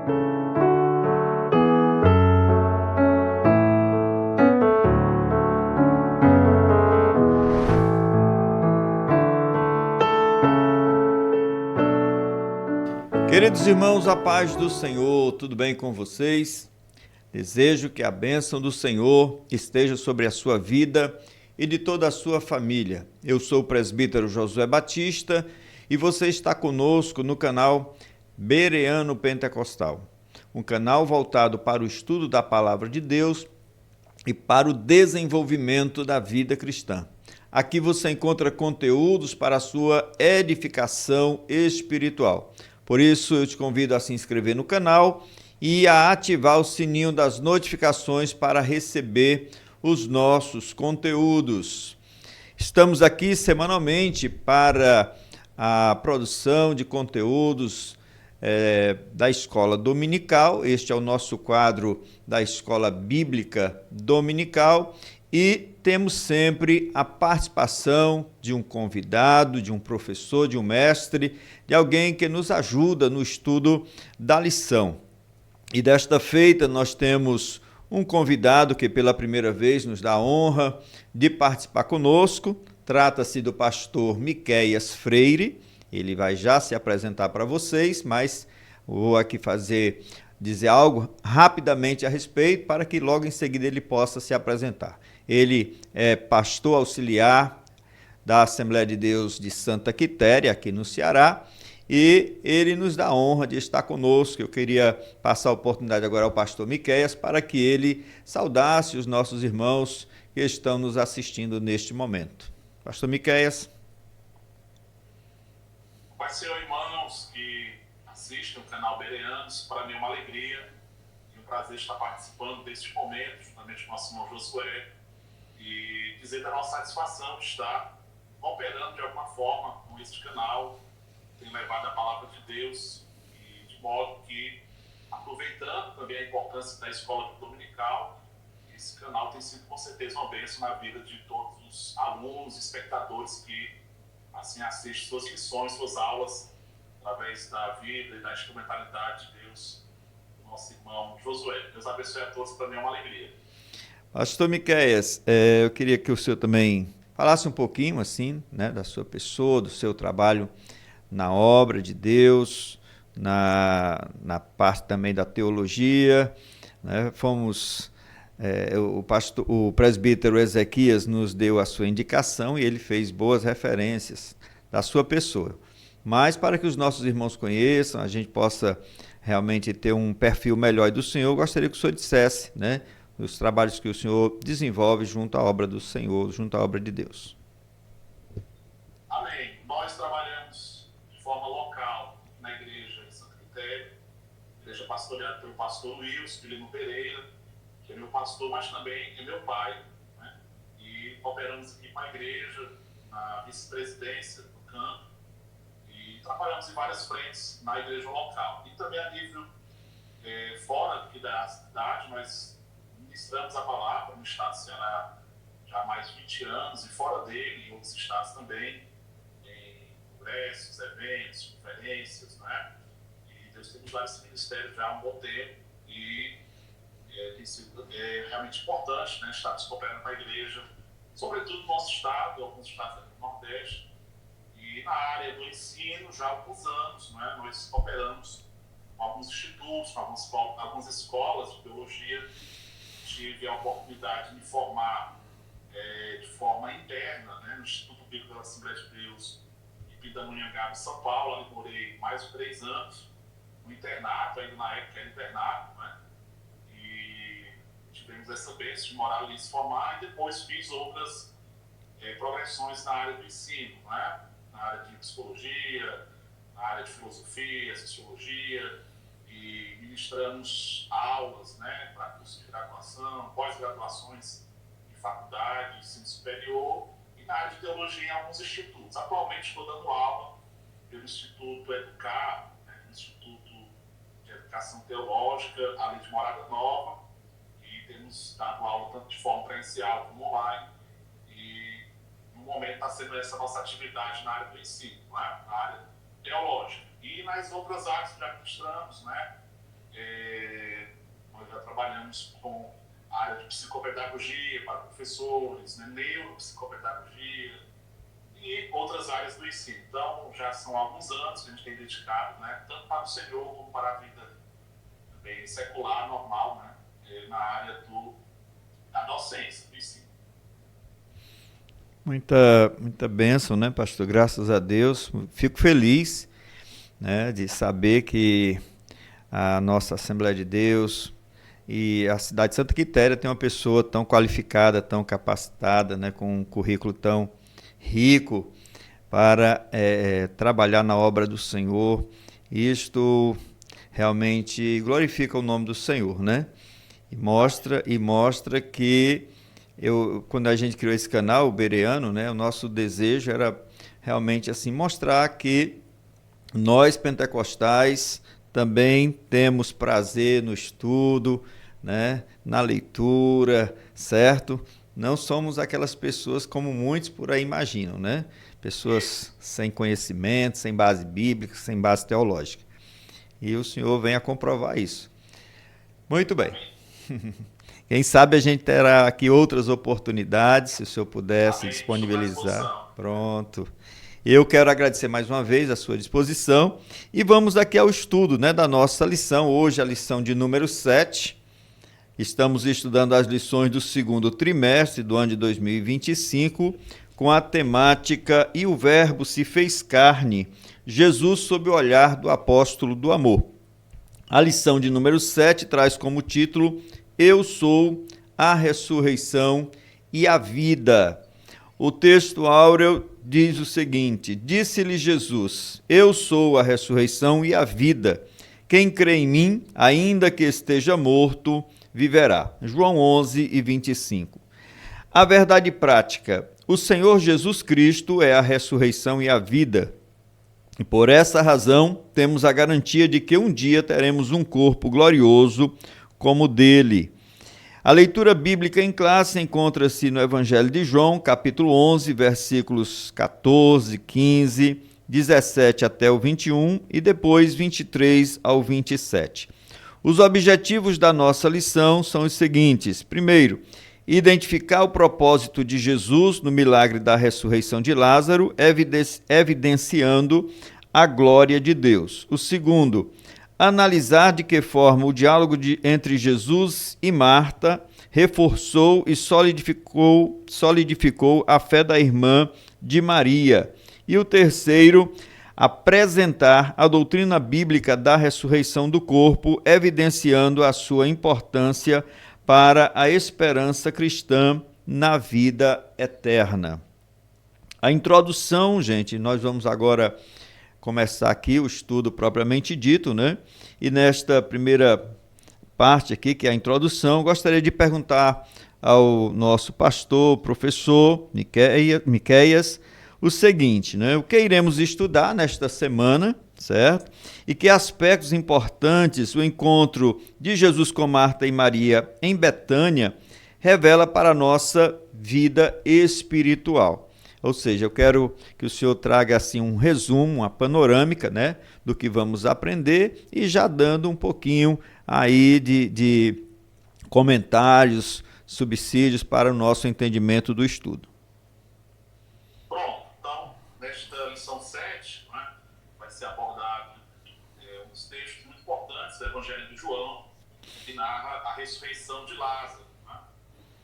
Queridos irmãos, a paz do Senhor, tudo bem com vocês? Desejo que a bênção do Senhor esteja sobre a sua vida e de toda a sua família. Eu sou o presbítero Josué Batista e você está conosco no canal Bereano Pentecostal, um canal voltado para o estudo da Palavra de Deus e para o desenvolvimento da vida cristã. Aqui você encontra conteúdos para a sua edificação espiritual. Por isso, eu te convido a se inscrever no canal e a ativar o sininho das notificações para receber os nossos conteúdos. Estamos aqui semanalmente para a produção de conteúdos da Escola Dominical. Este é o nosso quadro da Escola Bíblica Dominical. E temos sempre a participação de um convidado, de um professor, de um mestre, de alguém que nos ajuda no estudo da lição. E desta feita nós temos um convidado que pela primeira vez nos dá a honra de participar conosco. Trata-se do pastor Miqueias Freire. Ele vai já se apresentar para vocês, mas vou aqui dizer algo rapidamente a respeito para que logo em seguida ele possa se apresentar. Ele é pastor auxiliar da Assembleia de Deus de Santa Quitéria, aqui no Ceará, e ele nos dá a honra de estar conosco. Eu queria passar a oportunidade agora ao pastor Miqueias para que ele saudasse os nossos irmãos que estão nos assistindo neste momento. Pastor Miqueias. Pai Senhor, irmãos que assistem o canal Bereanos, para mim é uma alegria e um prazer estar participando deste momento, juntamente com o nosso irmão Josué, e dizer da nossa satisfação de estar cooperando de alguma forma com este canal, tem levado a palavra de Deus, e de modo que, aproveitando também a importância da escola dominical, esse canal tem sido com certeza uma bênção na vida de todos os alunos, espectadores que assim assistem suas lições, suas aulas, através da vida e da instrumentalidade de Deus, do nosso irmão Josué. Deus abençoe a todos, para mim é uma alegria. Pastor Miqueias, eu queria que o senhor também falasse um pouquinho assim, né, da sua pessoa, do seu trabalho na obra de Deus, na parte também da teologia, né? O presbítero Ezequias nos deu a sua indicação e ele fez boas referências da sua pessoa. Mas para que os nossos irmãos conheçam, a gente possa realmente ter um perfil melhor do Senhor, eu gostaria que o senhor dissesse, né, os trabalhos que o senhor desenvolve junto à obra do Senhor, junto à obra de Deus. Amém. Nós trabalhamos de forma local na igreja em Santa Quitéria, igreja pastoreada pelo pastor Luiz Filino Pereira, que é meu pastor, mas também é meu pai, né? E operamos aqui com a igreja, na vice-presidência do campo, e trabalhamos em várias frentes na igreja local. E também a nível fora aqui da cidade, nós ministramos a palavra no estado do Ceará já há mais de 20 anos, e fora dele, em outros estados também, em congressos, eventos, conferências, né? E Deus tem nos dado esse ministério já há um bom tempo, e tem sido realmente importante, né, estarmos cooperando com a igreja, sobretudo no nosso estado, alguns estados do Nordeste, e na área do ensino já há alguns anos, né, nós cooperamos com alguns institutos, com algumas escolas de teologia. Tive a oportunidade de me formar de forma interna, né, no Instituto Bíblico da Assembleia de Deus em Pindamonhangaba, São Paulo. Ali morei mais de 3 anos no internato, ainda na época era internato, né? Tivemos essa bênção de morar ali e se formar, e depois fiz outras progressões na área do ensino, né? Na área de psicologia, na área de filosofia, sociologia, e ministramos aulas, né, para cursos de graduação, pós-graduações em faculdade, ensino superior, e na área de teologia em alguns institutos. Atualmente estou dando aula pelo Instituto Educar, né, Instituto de Educação Teológica, ali de Morada Nova, e temos dado aula tanto de forma presencial como online, e no momento está sendo essa nossa atividade na área do ensino, né? Na área teológica. E nas outras áreas que já ministramos, né? Nós já trabalhamos com a área de psicopedagogia para professores, né, neuropsicopedagogia e outras áreas do ensino. Então, já são alguns anos que a gente tem dedicado, né, tanto para o Senhor como para a vida bem secular, normal, né, na área da docência, do ensino. Muita bênção, né, pastor? Graças a Deus. Fico feliz, né, de saber que a nossa Assembleia de Deus e a cidade de Santa Quitéria tem uma pessoa tão qualificada, tão capacitada, né, com um currículo tão rico para trabalhar na obra do Senhor. Isto realmente glorifica o nome do Senhor, né? E mostra que quando a gente criou esse canal, o Bereano, né, o nosso desejo era realmente assim mostrar que nós pentecostais também temos prazer no estudo, né, na leitura, certo? Não somos aquelas pessoas como muitos por aí imaginam, né? Pessoas sem conhecimento, sem base bíblica, sem base teológica. E o Senhor vem a comprovar isso. Muito bem. Quem sabe a gente terá aqui outras oportunidades, se o senhor pudesse disponibilizar. Pronto. Eu quero agradecer mais uma vez a sua disposição e vamos aqui ao estudo, né, da nossa lição. Hoje a lição de número 7. Estamos estudando as lições do segundo trimestre do ano de 2025 com a temática E o Verbo se fez carne, Jesus sob o olhar do apóstolo do amor. A lição de número 7 traz como título Eu sou a ressurreição e a vida. O texto áureo diz o seguinte: Disse-lhe Jesus, eu sou a ressurreição e a vida. Quem crê em mim, ainda que esteja morto, viverá. João 11:25. A verdade prática: o Senhor Jesus Cristo é a ressurreição e a vida. E por essa razão, temos a garantia de que um dia teremos um corpo glorioso como o dele. A leitura bíblica em classe encontra-se no Evangelho de João, capítulo 11, versículos 14, 15, 17 até o 21 e depois 23 ao 27. Os objetivos da nossa lição são os seguintes. Primeiro, identificar o propósito de Jesus no milagre da ressurreição de Lázaro, evidenciando a glória de Deus. O segundo, analisar de que forma o diálogo entre Jesus e Marta reforçou e solidificou a fé da irmã de Maria. E o terceiro, apresentar a doutrina bíblica da ressurreição do corpo, evidenciando a sua importância para a esperança cristã na vida eterna. A introdução, gente, nós vamos agora começar aqui o estudo propriamente dito, né? E nesta primeira parte aqui, que é a introdução, gostaria de perguntar ao nosso pastor, professor Miqueias, o seguinte, né? O que iremos estudar nesta semana, certo? E que aspectos importantes o encontro de Jesus com Marta e Maria em Betânia revela para a nossa vida espiritual. Ou seja, eu quero que o senhor traga assim um resumo, uma panorâmica, né, do que vamos aprender e já dando um pouquinho aí de comentários, subsídios para o nosso entendimento do estudo. Pronto, então, nesta lição 7, né, vai ser abordado uns textos muito importantes do Evangelho de João, que narra a ressurreição de Lázaro, né,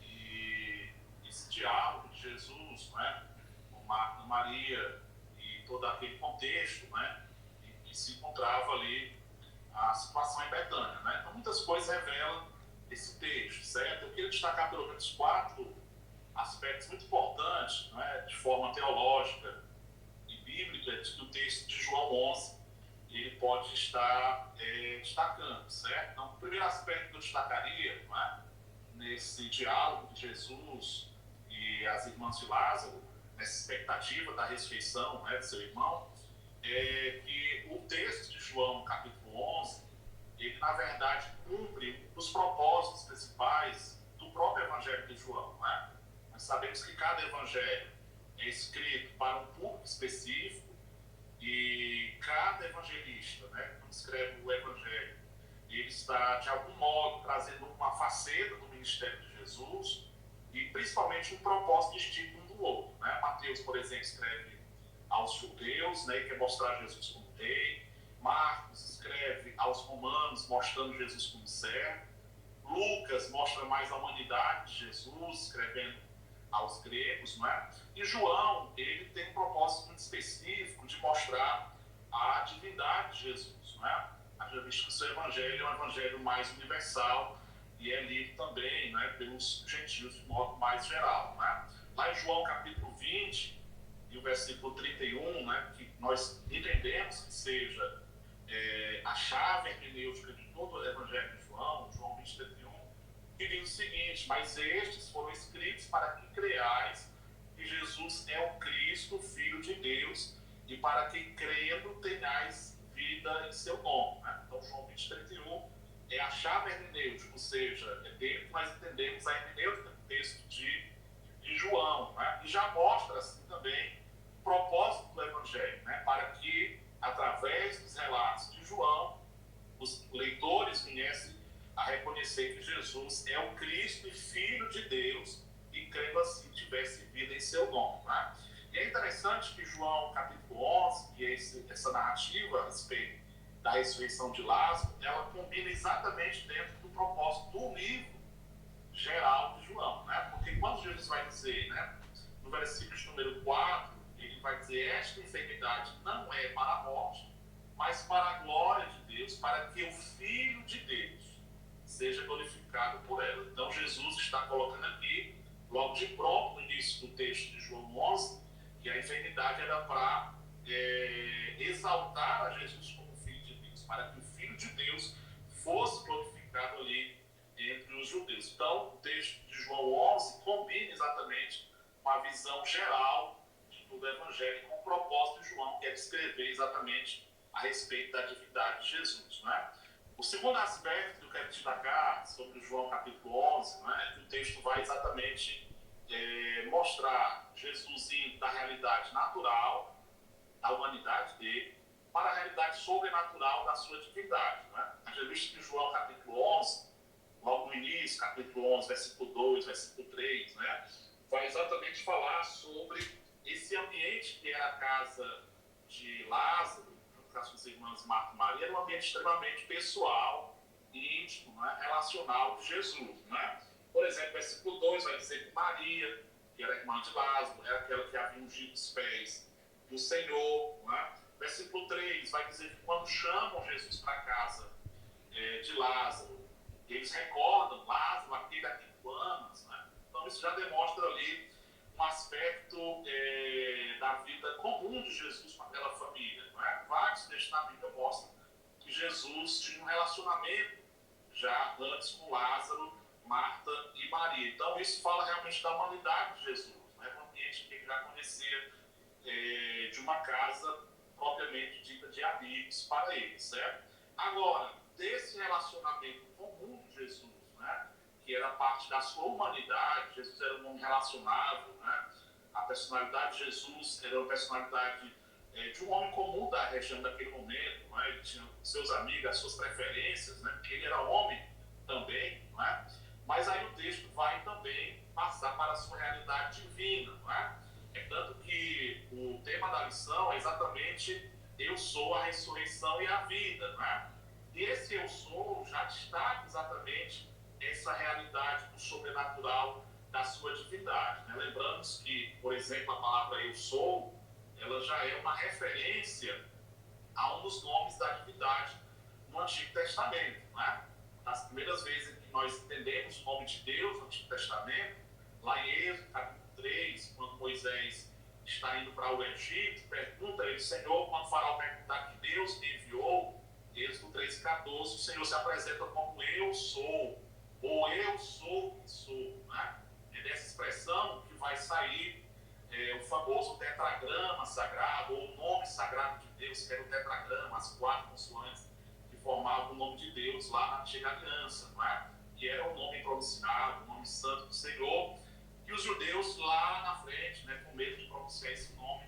e esse diálogo de Jesus, né, com Marta, Maria e todo aquele contexto, né, que se encontrava ali a situação em Betânia, né. Então, muitas coisas revelam esse texto, certo? Eu queria destacar pelo menos 4 aspectos muito importantes, né, de forma teológica e bíblica, que o texto de João 11 ele pode estar destacando, certo? Então, o primeiro aspecto que eu destacaria, né, nesse diálogo de Jesus e as irmãs de Lázaro, nessa expectativa da ressurreição, né, de seu irmão, é que o texto de João, capítulo 11, ele, na verdade, cumpre os propósitos principais do próprio Evangelho de João, né? Nós sabemos que cada evangelho é escrito para um público específico e cada evangelista, né, quando escreve o evangelho, ele está, de algum modo, trazendo uma faceta do ministério de Jesus e, principalmente, um propósito distinto um do outro. Né? Mateus, por exemplo, escreve aos judeus, né, e quer mostrar Jesus como rei. Marcos escreve aos romanos, mostrando Jesus como servo. Lucas mostra mais a humanidade de Jesus, escrevendo aos gregos, não é? E João, ele tem um propósito muito específico de mostrar a divindade de Jesus, não é? A gente visto que o seu evangelho é um evangelho mais universal e é lido também, não é, pelos gentios de modo mais geral, não é? Lá em João capítulo 20 e o versículo 31, né, que nós entendemos que seja a chave hermenêutica de todo o evangelho de João, João 20, 31, que diz o seguinte: mas estes foram escritos para que creais que Jesus é o Cristo, Filho de Deus, e para que crendo tenhais vida em seu nome. Né? Então, João 20, 31 é a chave hermenêutica, ou seja, é dele que nós entendemos a hermenêutica do texto de João. Né? E já mostra assim também o propósito do Evangelho, né? Para que, através dos relatos de João, os leitores viessem a reconhecer que Jesus é o Cristo e Filho de Deus, e crendo assim tivesse vida em seu nome. Né? E é interessante que João capítulo 11, que é essa narrativa a respeito da ressurreição de Lázaro, ela combina exatamente dentro do propósito do livro geral de João. Né? Porque quando Jesus vai dizer, né, no versículo de número 4, ele vai dizer: esta enfermidade não é para a morte, mas para a glória de Deus, para que o Filho de Deus seja glorificado por ela. Então Jesus está colocando aqui, logo de pronto, no início do texto de João 11, que a enfermidade era para exaltar a Jesus como Filho de Deus, para que o Filho de Deus fosse glorificado ali entre os judeus. Então, o texto de João 11 combina exatamente uma visão geral de todo o Evangelho com o propósito de João, que é descrever exatamente a respeito da divindade de Jesus. Né? O segundo aspecto que eu quero destacar sobre João capítulo 11, né, é que o texto vai exatamente mostrar Jesus indo da realidade natural, da humanidade dele, para a realidade sobrenatural da sua divindade. Né? A gente visto que João capítulo 11, logo no início, capítulo 11, versículo 2, versículo 3, né, vai exatamente falar sobre esse ambiente que era a casa de Lázaro, com as suas irmãs Marta e Maria, era um ambiente extremamente pessoal, íntimo, né, relacional de Jesus. Né? Por exemplo, versículo 2 vai dizer que Maria, que era irmã de Lázaro, era aquela que havia ungido os pés do Senhor. Né? Versículo 3 vai dizer que quando chamam Jesus para a casa de Lázaro, eles recordam Lázaro, aquele a quem tu amas. Né? Então isso já demonstra ali um aspecto da vida comum de Jesus com aquela família. Não é? Vários textos na Bíblia mostram que Jesus tinha um relacionamento já antes com Lázaro, Marta e Maria. Então isso fala realmente da humanidade de Jesus. Não é um ambiente que ele já conhecia de uma casa propriamente dita de amigos para ele, certo? Agora, desse relacionamento comum de Jesus, né, que era parte da sua humanidade, Jesus era um homem relacionável, né? A personalidade de Jesus era uma personalidade de um homem comum da região daquele momento, né? Ele tinha seus amigos, as suas preferências, né? Porque ele era homem também, né? Mas aí o texto vai também passar para a sua realidade divina, né? É tanto que o tema da lição é exatamente: eu sou a ressurreição e a vida, né? E esse eu sou já destaca exatamente essa realidade do sobrenatural da sua divindade. Né? Lembramos que, por exemplo, a palavra eu sou, ela já é uma referência a um dos nomes da divindade no Antigo Testamento. Né? Nas primeiras vezes que nós entendemos o nome de Deus no Antigo Testamento, lá em Êxodo, capítulo 3, quando Moisés está indo para o Egito, pergunta a ele: Senhor, quando o faraó perguntar que Deus me enviou, Êxodo 3,14, o Senhor se apresenta como eu sou, ou eu sou que sou. Né? É dessa expressão que vai sair o famoso tetragrama sagrado, ou o nome sagrado de Deus, que era o tetragrama, as 4 consoantes que formavam o nome de Deus lá na Antiga Aliança, né? Que era o nome pronunciado, o nome santo do Senhor, que os judeus lá na frente, né, com medo de pronunciar esse nome,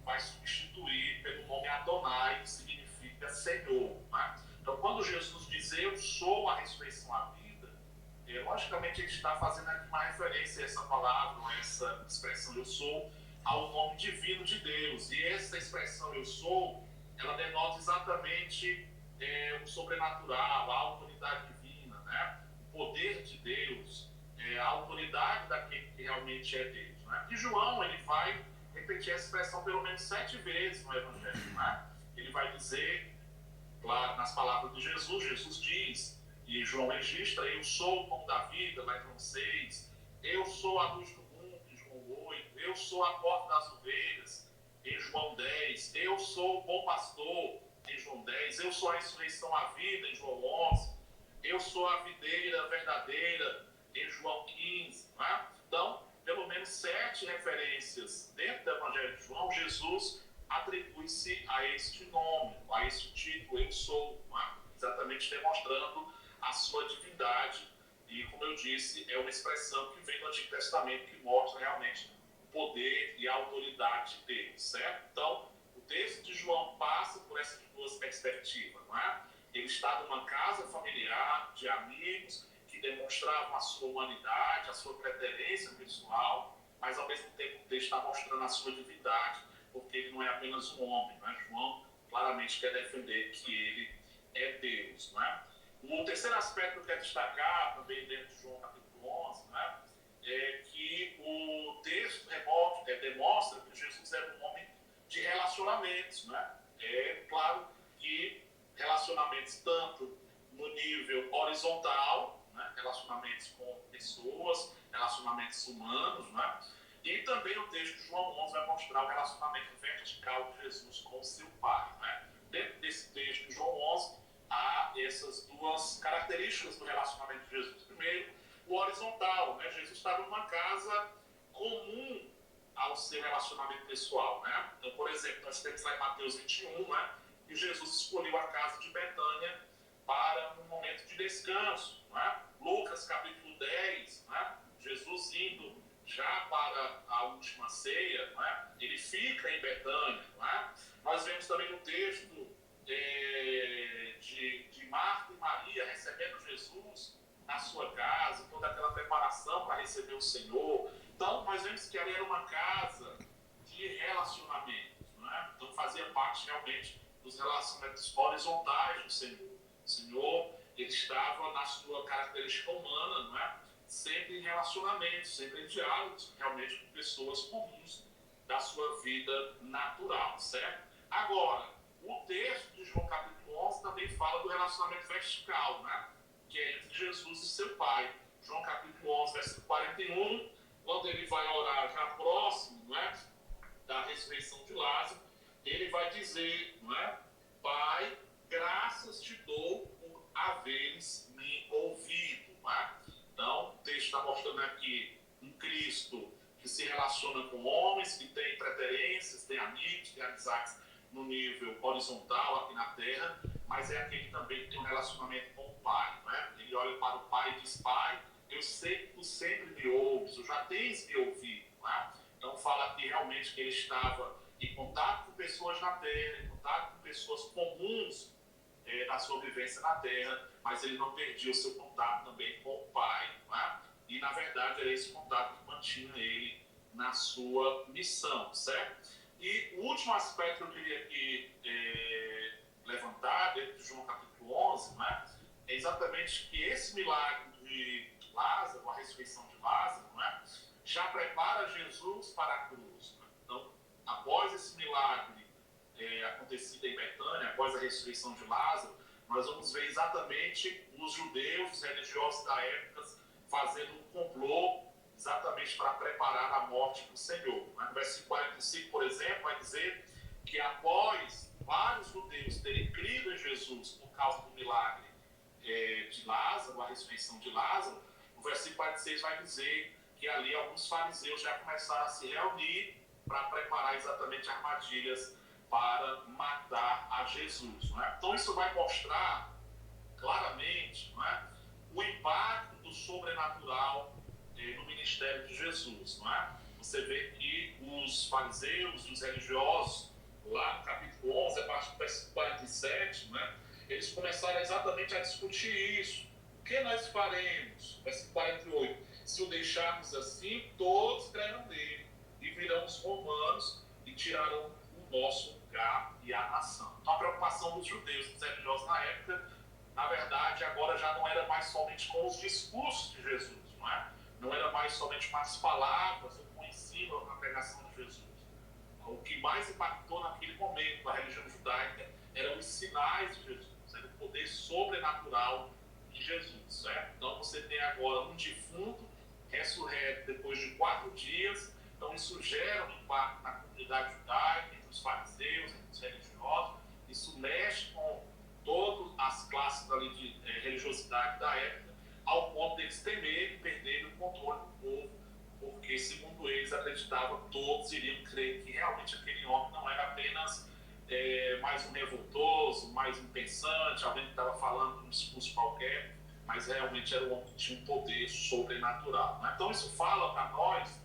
vai substituir pelo nome Adonai, que significa Senhor. Né? Então, quando Jesus diz dizer eu sou a ressurreição, a vida, logicamente a gente está fazendo aqui uma referência a essa palavra, a essa expressão eu sou, ao nome divino de Deus. E essa expressão eu sou, ela denota exatamente o sobrenatural, a autoridade divina, né? O poder de Deus, a autoridade daquele que realmente é Deus. Né? E João, ele vai repetir essa expressão pelo menos 7 vezes no Evangelho. Né? Ele vai dizer, claro, nas palavras de Jesus, Jesus diz, e João registra, eu sou o pão da vida, lá em João 6, eu sou a luz do mundo, em João 8, eu sou a porta das ovelhas, em João 10, eu sou o bom pastor, em João 10, eu sou a ressurreição, a vida, em João 11, eu sou a videira verdadeira, em João 15. Né? Então, pelo menos 7 referências dentro do Evangelho de João, Jesus atribui-se a este nome, a este título, eu sou, né? Exatamente demonstrando a sua divindade. E, como eu disse, é uma expressão que vem do Antigo Testamento que mostra realmente o poder e a autoridade de Deus, certo? Então, o texto de João passa por essas 2 perspectivas, não é? Ele está numa casa familiar de amigos que demonstravam a sua humanidade, a sua preterência pessoal, mas ao mesmo tempo ele está mostrando a sua divindade, porque ele não é apenas um homem, não é? João claramente quer defender que ele é Deus, não é? O terceiro aspecto que eu quero destacar, também dentro de João capítulo 11, né, é que o texto demonstra que Jesus era um homem de relacionamentos. Né? É claro que relacionamentos tanto no nível horizontal, né, relacionamentos com pessoas, relacionamentos humanos, né, e também o texto de João 11 vai mostrar o relacionamento vertical de Jesus com o seu Pai. Né? Dentro desse texto de João 11, há essas 2 características do relacionamento de Jesus. Primeiro, o horizontal. Né? Jesus estava numa casa comum ao seu relacionamento pessoal. Né? Então, por exemplo, nós temos lá em Mateus 21, né, que Jesus escolheu a casa de Betânia para um momento de descanso. Né? Lucas capítulo 10, né, Jesus indo já para a última ceia, né, ele fica em Betânia. Né? Nós vemos também no texto de Marta e Maria recebendo Jesus na sua casa, toda aquela preparação para receber o Senhor. Então, nós vemos que ali era uma casa de relacionamentos. Né? Então, fazia parte realmente dos relacionamentos horizontais do Senhor. O Senhor, ele estava na sua característica humana, não é? Sempre em relacionamentos, sempre em diálogos, realmente com pessoas comuns da sua vida natural, certo? Agora, o texto de João capítulo 11 também fala do relacionamento vertical, né? Que é entre Jesus e seu Pai. João capítulo 11, versículo 41, quando ele vai orar já próximo, não é, da ressurreição de Lázaro, ele vai dizer, não é, Pai, graças te dou por haveres me ouvido. Não é? Então, o texto está mostrando aqui um Cristo que se relaciona com homens, que tem preferências, tem amigos, tem amizades no nível horizontal aqui na Terra, mas é aquele também que tem um relacionamento com o Pai. Né? Ele olha para o Pai e diz, Pai, eu sei que tu sempre me ouves, tu já tens me ouvido. Né? Então fala aqui realmente que ele estava em contato com pessoas na Terra, em contato com pessoas comuns na sua vivência na Terra, mas ele não perdia o seu contato também com o Pai. Né? E na verdade era esse contato que mantinha ele na sua missão, certo? E o último aspecto que eu queria aqui levantar, dentro de João capítulo 11, né, é exatamente que esse milagre de Lázaro, a ressurreição de Lázaro, né, já prepara Jesus para a cruz. Né? Então, após esse milagre acontecido em Betânia, após a ressurreição de Lázaro, nós vamos ver exatamente os judeus, os religiosos da época, fazendo um complô exatamente para preparar a morte do Senhor. No versículo 45, por exemplo, vai dizer que após vários judeus terem crido em Jesus por causa do milagre de Lázaro, a ressurreição de Lázaro, o versículo 46 vai dizer que ali alguns fariseus já começaram a se reunir para preparar exatamente armadilhas para matar a Jesus. Não é? Então isso vai mostrar claramente, não é, o impacto do sobrenatural no ministério de Jesus. Não é? Você vê que os fariseus, os religiosos, lá no capítulo 11, a partir do versículo 47, não é, eles começaram exatamente a discutir isso. O que nós faremos? Versículo 48. Se o deixarmos assim, todos crerão nele e virão os romanos e tirarão o nosso lugar e a nação. Então a preocupação dos judeus, dos religiosos na época, na verdade, agora já não era mais somente com os discursos de Jesus, não é? Não era mais somente com as palavras ou com o ensino, a pregação de Jesus. O que mais impactou naquele momento a religião judaica eram os sinais de Jesus, era o poder sobrenatural de Jesus, certo? Então você tem agora um defunto ressurreto depois de 4 dias, então isso gera um impacto na comunidade judaica, entre os fariseus, entre os religiosos, isso mexe com todas as classes ali de religiosidade da época, ao ponto deles temerem perder o controle do povo, porque, segundo eles, acreditavam que todos iriam crer que realmente aquele homem não era apenas mais um revoltoso, mais um pensante, alguém que estava falando um discurso qualquer, mas realmente era um homem que tinha um poder sobrenatural. Né? Então isso fala para nós,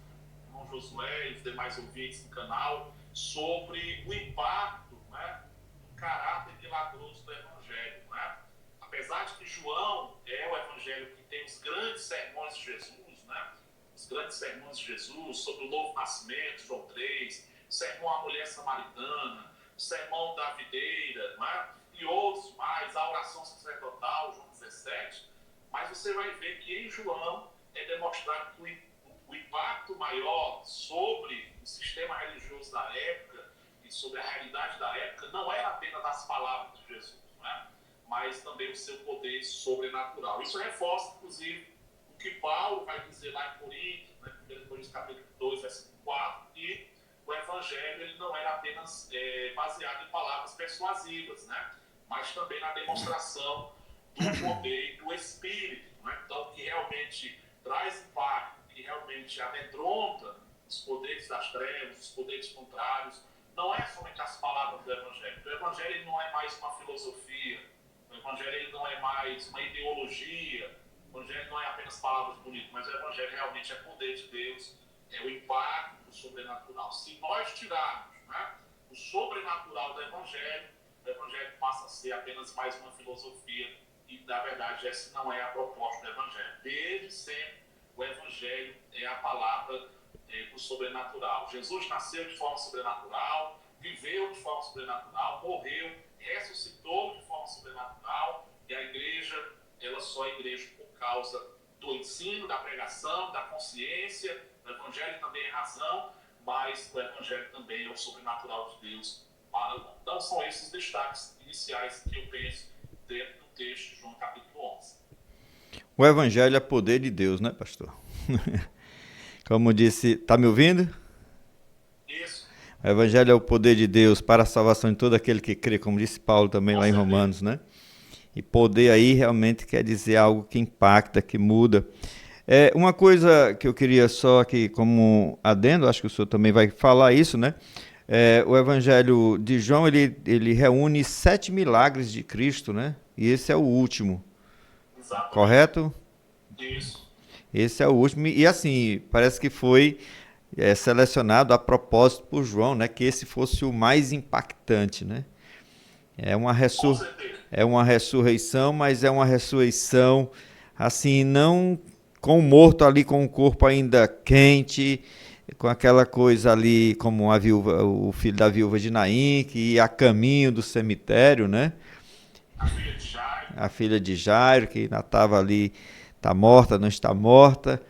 irmão Josué e os demais ouvintes do canal, sobre o impacto, né, do caráter milagroso do Evangelho. Né? Apesar de que João é o Evangelho que tem os grandes sermões de Jesus, né? Os grandes sermões de Jesus sobre o novo nascimento, João 3, o sermão à mulher samaritana, o sermão da videira, né? E outros mais, a oração sacerdotal, João 17, mas você vai ver que em João é demonstrado que o impacto maior sobre o sistema religioso da época e sobre a realidade da época não era apenas das palavras de Jesus, né? Mas também o seu poder sobrenatural. Isso reforça, inclusive, o que Paulo vai dizer lá em Coríntios, né? 1 Coríntios capítulo 2, versículo 4, e o Evangelho ele não era apenas baseado em palavras persuasivas, né? Mas também na demonstração do poder e do Espírito. Né? Então, que realmente traz impacto, que realmente amedronta os poderes das trevas, os poderes contrários, não é somente as palavras do Evangelho. O Evangelho ele não é mais uma filosofia, o Evangelho ele não é mais uma ideologia, o Evangelho não é apenas palavras bonitas, mas o Evangelho realmente é poder de Deus, é o impacto do sobrenatural. Se nós tirarmos, né, o sobrenatural do Evangelho, o Evangelho passa a ser apenas mais uma filosofia e, na verdade, essa não é a proposta do Evangelho. Desde sempre, o Evangelho é a palavra do sobrenatural. Jesus nasceu de forma sobrenatural, viveu de forma sobrenatural, morreu, ressuscitou de forma sobrenatural, e a igreja, ela só é igreja por causa do ensino, da pregação, da consciência. O Evangelho também é razão, mas o Evangelho também é o sobrenatural de Deus para o homem. Então, são esses os destaques iniciais que eu penso dentro do texto de João capítulo 11. O Evangelho é poder de Deus, né, pastor? Como disse, está me ouvindo? Isso. O Evangelho é o poder de Deus para a salvação de todo aquele que crê, como disse Paulo também lá em Romanos, né? E poder aí realmente quer dizer algo que impacta, que muda. Uma coisa que eu queria só aqui como adendo, acho que o senhor também vai falar isso, né? O Evangelho de João, ele reúne 7 milagres de Cristo, né? E esse é o último. Exatamente. Correto? Isso. Esse é o último. E assim, parece que foi selecionado a propósito por João, né? Que esse fosse o mais impactante, né? É uma ressurreição, mas é uma ressurreição, assim, não com o morto ali com o corpo ainda quente, com aquela coisa ali como a viúva, o filho da viúva de Naim, que ia a caminho do cemitério, né? A filha de Jairo, que ainda estava ali, está morta, não está morta,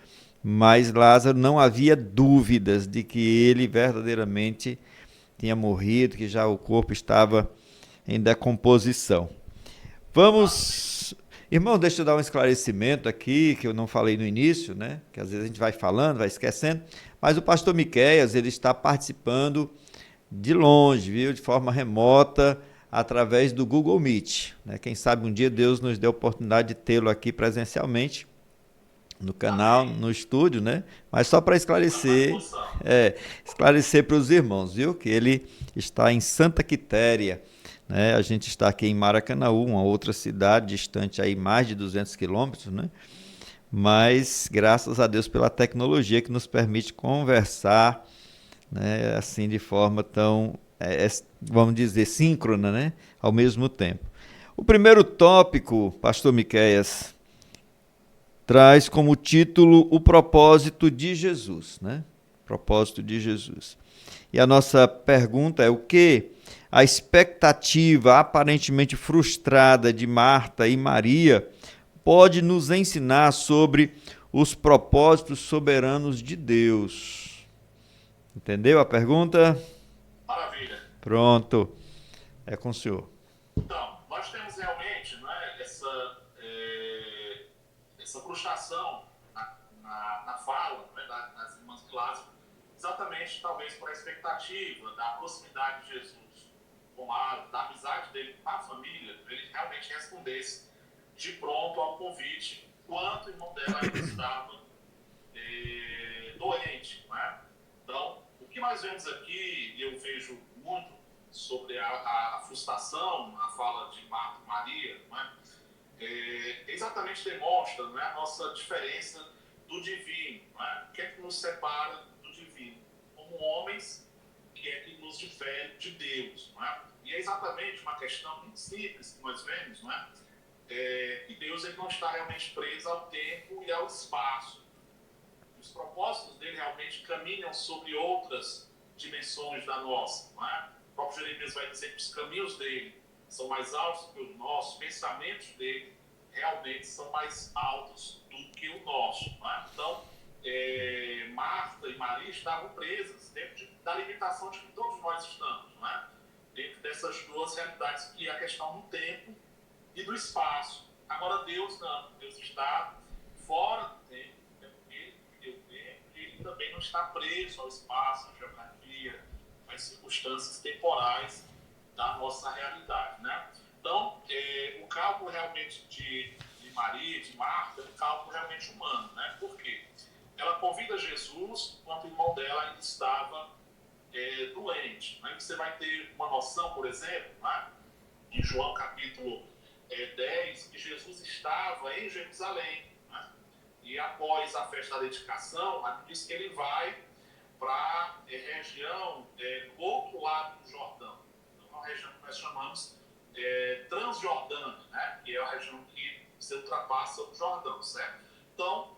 mas Lázaro não havia dúvidas de que ele verdadeiramente tinha morrido, que já o corpo estava em decomposição. Vamos, irmão, deixa eu dar um esclarecimento aqui, que eu não falei no início, né? Que às vezes a gente vai falando, vai esquecendo, mas o pastor Miqueias, ele está participando de longe, viu? De forma remota, através do Google Meet, né? Quem sabe um dia Deus nos dê a oportunidade de tê-lo aqui presencialmente, no canal, no estúdio, né? Mas só para esclarecer para os irmãos, viu? Que ele está em Santa Quitéria, né? A gente está aqui em Maracanaú, uma outra cidade distante aí mais de 200 quilômetros, né? Mas graças a Deus pela tecnologia que nos permite conversar, né? Assim de forma tão, vamos dizer, síncrona, né? Ao mesmo tempo. O primeiro tópico, pastor Miqueias, traz como título o propósito de Jesus, né? Propósito de Jesus. E a nossa pergunta é: o que a expectativa aparentemente frustrada de Marta e Maria pode nos ensinar sobre os propósitos soberanos de Deus? Entendeu a pergunta? Maravilha. Pronto. É com o senhor. Então, nós temos realmente, né, essa frustração na fala, né, das irmãs clássicas, exatamente talvez por a expectativa da proximidade de Jesus com da amizade dele com a família, ele realmente respondesse de pronto ao convite, quanto o irmão dela ainda estava doente. Né? Então, o que nós vemos aqui, e eu vejo muito sobre a frustração, a fala de Marta e Maria, né? Exatamente demonstra, né, a nossa diferença do divino. Né? O que é que nos separa do divino? Como homens, o que é que nos difere de Deus? Né? E é exatamente uma questão muito simples que nós vemos, né? Que Deus ele não está realmente preso ao tempo e ao espaço. Os propósitos dele realmente caminham sobre outras dimensões da nossa. Não é? O próprio Jeremias vai dizer que os caminhos dele são mais altos que os nossos, os pensamentos dele realmente são mais altos do que o nosso. Não é? Então, Marta e Maria estavam presas dentro da limitação de que todos nós estamos. Não é? Dentro dessas duas realidades, que é a questão do tempo e do espaço. Agora, Deus não. Deus está fora do tempo. Ele também não está preso ao espaço, à geografia, às circunstâncias temporais da nossa realidade. Né? Então, o cálculo realmente de Maria, de Marta, é um cálculo realmente humano. Né? Por quê? Ela convida Jesus quando o irmão dela ainda estava doente. Né? Você vai ter uma noção, por exemplo, né? Em João capítulo 10, que Jesus estava em Jerusalém. Né? E após a festa da dedicação, diz que ele vai para a região do outro lado do Jordão. Então, uma região que nós chamamos Transjordânia, né? Que é a região que se ultrapassa o Jordão, certo? Então,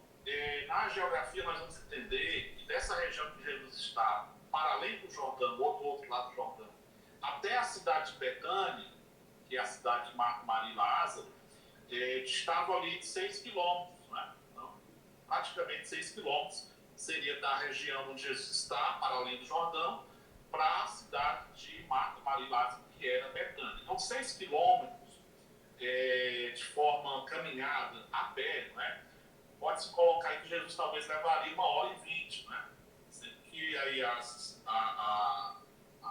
na geografia nós vamos entender que dessa região que Jesus está, para além do Jordão, ou do outro lado do Jordão, até a cidade de Betânia, que é a cidade de Marta, Maria e Lázaro, estava ali de 6 quilômetros. Né? Então, praticamente 6 quilômetros seria da região onde Jesus está, para além do Jordão, para a cidade de Marta, Maria e Lázaro, que era Betânia. Então, 6 quilômetros de forma caminhada, a pé, né? Pode-se colocar aí que Jesus talvez levaria 1h20, né? Sendo que aí a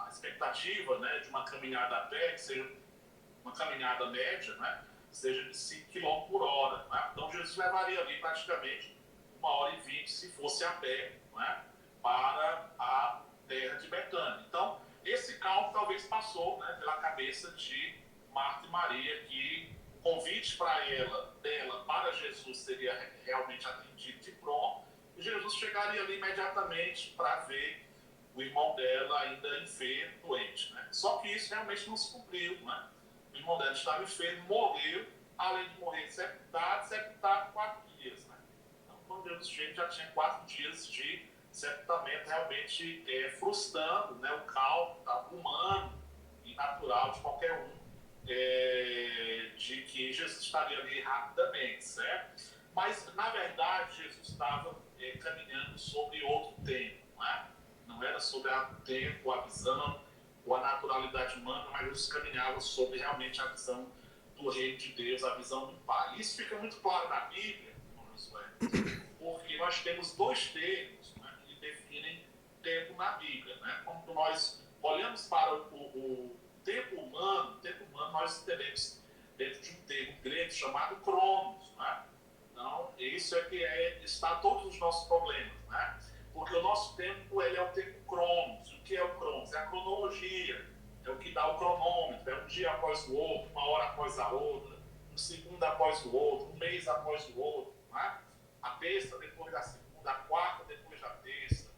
expectativa, né, de uma caminhada a pé, que seja uma caminhada média, né, seja de 5 km por hora. Né? Então, Jesus levaria ali praticamente 1h20, se fosse a pé, né, para a terra de Betânia. Então, esse cálculo talvez passou, né, pela cabeça de Marta e Maria, que o convite dela para Jesus seria realmente atendido de pronto, e Jesus chegaria ali imediatamente para ver o irmão dela ainda enfermo, doente. Né? Só que isso realmente não se cumpriu. Né? O irmão dela estava enfermo, morreu, além de morrer sepultado 4 dias. Né? Então, quando Jesus chega, já tinha 4 dias de sepultamento, realmente frustrando, né, o cálculo humano e natural de qualquer um, de que Jesus estaria ali rapidamente, certo? Mas, na verdade, Jesus estava caminhando sobre outro tempo. Não era sobre o tempo, a visão ou a naturalidade humana, mas Jesus caminhava sobre realmente a visão do reino de Deus, a visão do Pai. Isso fica muito claro na Bíblia, Josué, porque nós temos 2 termos, né, que definem tempo na Bíblia. Né? Quando nós olhamos para o tempo humano, nós entendemos dentro de um termo grego chamado cronos. Né? Então, isso é que está todos os nossos problemas. Né? Porque o nosso tempo ele é o tempo cronos. O que é o cronos? É a cronologia. É o que dá o cronômetro. É um dia após o outro, uma hora após a outra, um segundo após o outro, um mês após o outro. Né? A terça depois da segunda, a quarta depois da terça,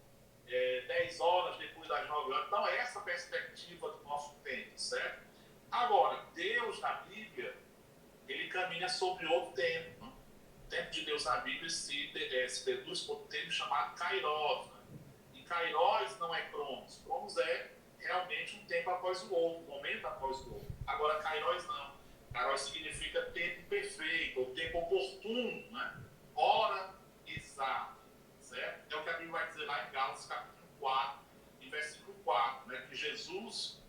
10 horas depois das 9 horas. Então, é essa perspectiva do nosso tempo, certo? Agora, Deus na Bíblia, caminha sobre outro tempo. O tempo de Deus na Bíblia se deduz por um termo chamado Kairos. E Kairos não é Cronos. Cronos é realmente um tempo após o outro, um momento após o outro. Agora, Kairos não. Kairos significa tempo perfeito, ou tempo oportuno, né? Hora exata, certo? É o que a Bíblia vai dizer lá em Gálatas capítulo 4, e versículo 4, né? Que Jesus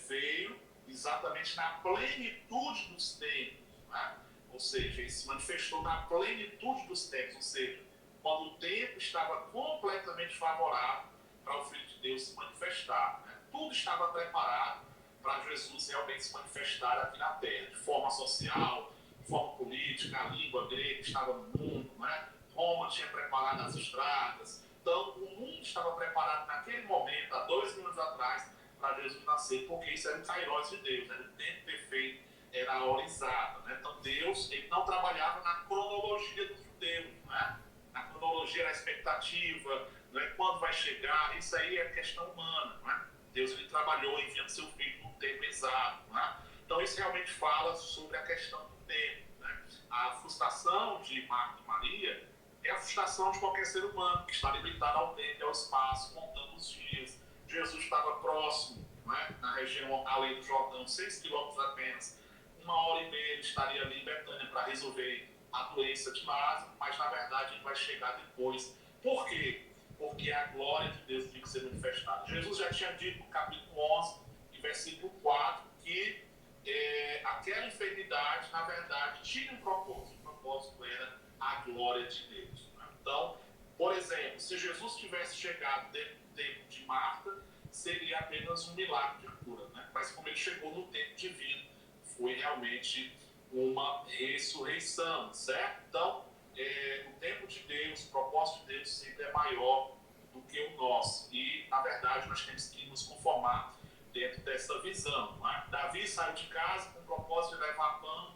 veio exatamente na plenitude dos tempos, né? Ou seja, ele se manifestou na plenitude dos tempos, ou seja, quando o tempo estava completamente favorável para o Filho de Deus se manifestar, né? Tudo estava preparado para Jesus realmente se manifestar aqui na Terra, de forma social, de forma política, a língua grega estava no mundo, né? Roma tinha preparado as estradas, então o mundo estava preparado naquele momento, há 2 anos atrás, para Jesus nascer, porque isso era o Kairos de Deus, era o tempo perfeito, era a hora exata, né? Então Deus, ele não trabalhava na cronologia dos judeus, né? Na cronologia, na expectativa, né? Quando vai chegar, isso aí é questão humana, né? Deus, ele trabalhou enviando seu filho no tempo exato, né? Então isso realmente fala sobre a questão do tempo, né? A frustração de Marta e Maria é a frustração de qualquer ser humano, que está limitado ao tempo e ao espaço, contando os dias. Jesus estava próximo, né? Na região além do Jordão, 6 quilômetros apenas. 1h30 ele estaria ali em Betânia para resolver a doença de Lázaro, mas na verdade ele vai chegar depois. Por quê? Porque a glória de Deus tem que ser manifestada. Jesus já tinha dito no capítulo 11, e versículo 4, que aquela enfermidade, na verdade, tinha um propósito. O propósito era a glória de Deus. Né? Então, por exemplo, se Jesus tivesse chegado dentro do tempo de Marta, seria apenas um milagre de cura. Né? Mas como ele chegou no tempo divino, foi realmente uma ressurreição, certo? Então, o tempo de Deus, o propósito de Deus sempre é maior do que o nosso. E, na verdade, nós temos que nos conformar dentro dessa visão. Né? Davi saiu de casa com o propósito de levar pão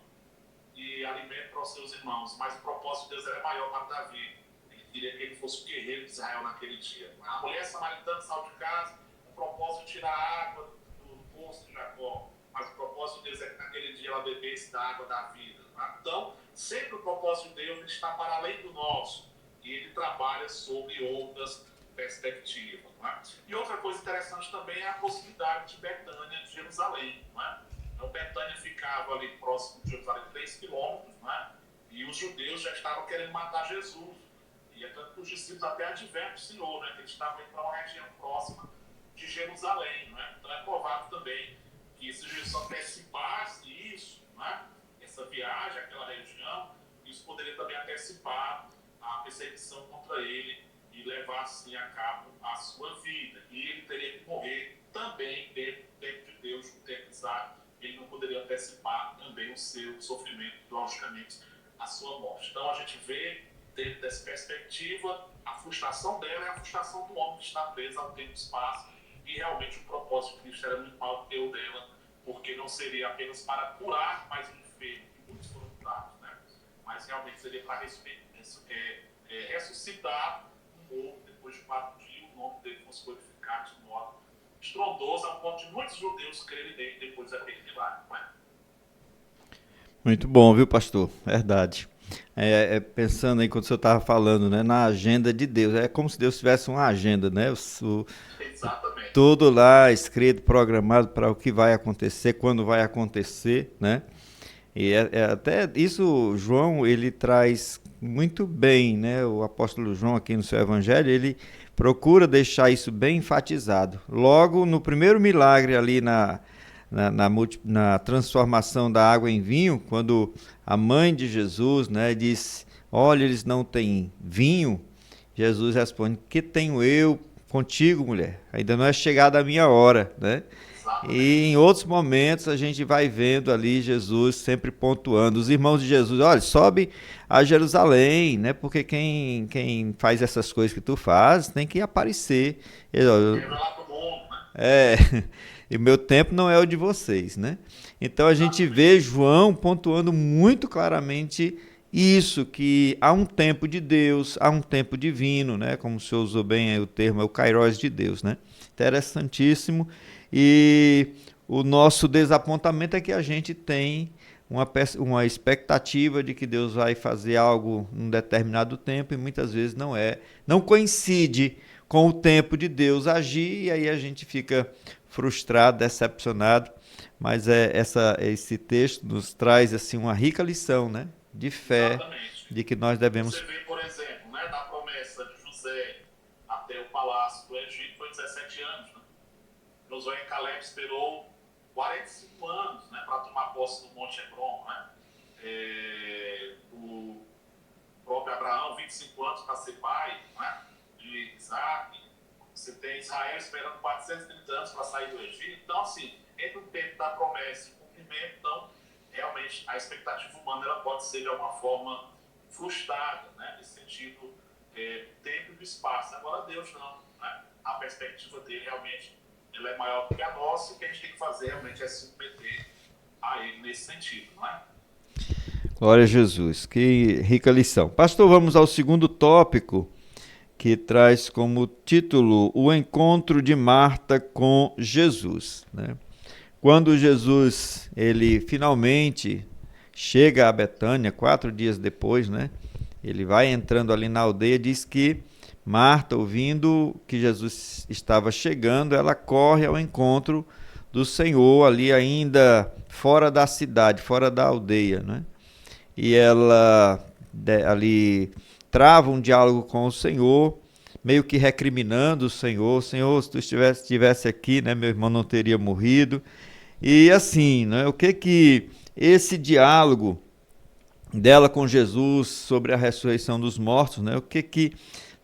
e alimento para os seus irmãos, mas o propósito de Deus era maior para Davi. Ele queria que ele fosse o guerreiro de Israel naquele dia. A mulher samaritana saiu de casa com o propósito de tirar a água do poço de Jacó, mas o propósito de Deus é que naquele dia ela bebesse da água da vida. Né? Então, sempre o propósito de Deus está para além do nosso, e ele trabalha sobre outras perspectivas. Né? E outra coisa interessante também é a proximidade de Betânia de Jerusalém. Né? Então, Betânia ficava ali próximo de Jerusalém, 3 quilômetros, né? E os judeus já estavam querendo matar Jesus. E é tanto que os discípulos até advertem o Senhor, né? Que eles estavam indo para uma região próxima de Jerusalém. Né? Então, é provável também que se Jesus antecipasse isso, né? Essa viagem àquela região, isso poderia também antecipar a perseguição contra ele e levar assim a cabo a sua vida. E ele teria que morrer também dentro do tempo de Deus, no tempo exato. Ele não poderia antecipar também o seu sofrimento, logicamente, a sua morte. Então a gente vê, dentro dessa perspectiva, a frustração dela é a frustração do homem que está preso ao tempo e espaço. E realmente o propósito de Cristo era muito maior do que o dela, porque não seria apenas para curar mais um enfermo, que muitos foram curados, né? Mas realmente seria para ressuscitar um morto depois de 4 dias, o nome dele fosse glorificado de modo estrondoso, ao ponto de muitos judeus crerem nele depois daquele milagre. Não é? Muito bom, viu, pastor? Verdade. Pensando aí quando o senhor estava falando, né, na agenda de Deus, é como se Deus tivesse uma agenda, né? Exatamente. Tudo lá escrito, programado para o que vai acontecer, quando vai acontecer, né? E até isso João, ele traz muito bem, né? O apóstolo João aqui no seu evangelho, ele procura deixar isso bem enfatizado. Logo no primeiro milagre ali na transformação da água em vinho, quando a mãe de Jesus, né, diz, olha, eles não têm vinho, Jesus responde, que tenho eu contigo, mulher? Ainda não é chegada a minha hora, né? E em outros momentos a gente vai vendo ali Jesus sempre pontuando. Os irmãos de Jesus, olha, sobe a Jerusalém, né? Porque quem faz essas coisas que tu faz tem que aparecer. E o meu tempo não é o de vocês, né? Então a gente vê João pontuando muito claramente isso, que há um tempo de Deus, há um tempo divino, né? Como o senhor usou bem o termo, é o Kairos de Deus, né? Interessantíssimo. E o nosso desapontamento é que a gente tem uma expectativa de que Deus vai fazer algo num determinado tempo e muitas vezes não coincide com o tempo de Deus agir e aí a gente fica frustrado, decepcionado. Mas esse texto nos traz assim uma rica lição, né, de fé, Exatamente. de que nós Você devemos. vê, por exemplo, né, da promessa de José até o palácio do Egito foi 17 anos. Né? Josué e Caleb esperou 45 anos, né, para tomar posse do Monte Hebron. Né? O próprio Abraão, 25 anos para ser pai, né, de Isaac. Você tem Israel esperando 430 anos para sair do Egito. Então, assim, entre o tempo da promessa e o cumprimento, então, realmente, a expectativa humana ela pode ser, de alguma forma, frustrada, né, nesse sentido, tempo e do espaço. Agora, Deus não. Né? A perspectiva dele, realmente, ela é maior do que a nossa, e o que a gente tem que fazer, realmente, é se submeter a ele nesse sentido, não é? Glória a Jesus, que rica lição. Pastor, vamos ao segundo tópico, que traz como título o encontro de Marta com Jesus. Né? Quando Jesus ele finalmente chega a Betânia, 4 dias depois, né? Ele vai entrando ali na aldeia, diz que Marta, ouvindo que Jesus estava chegando, ela corre ao encontro do Senhor ali ainda fora da cidade, fora da aldeia, né? E ela ali trava um diálogo com o Senhor, meio que recriminando o Senhor. Senhor, se tu estivesse aqui, né, meu irmão não teria morrido. E assim, né, o que esse diálogo dela com Jesus sobre a ressurreição dos mortos, né, o que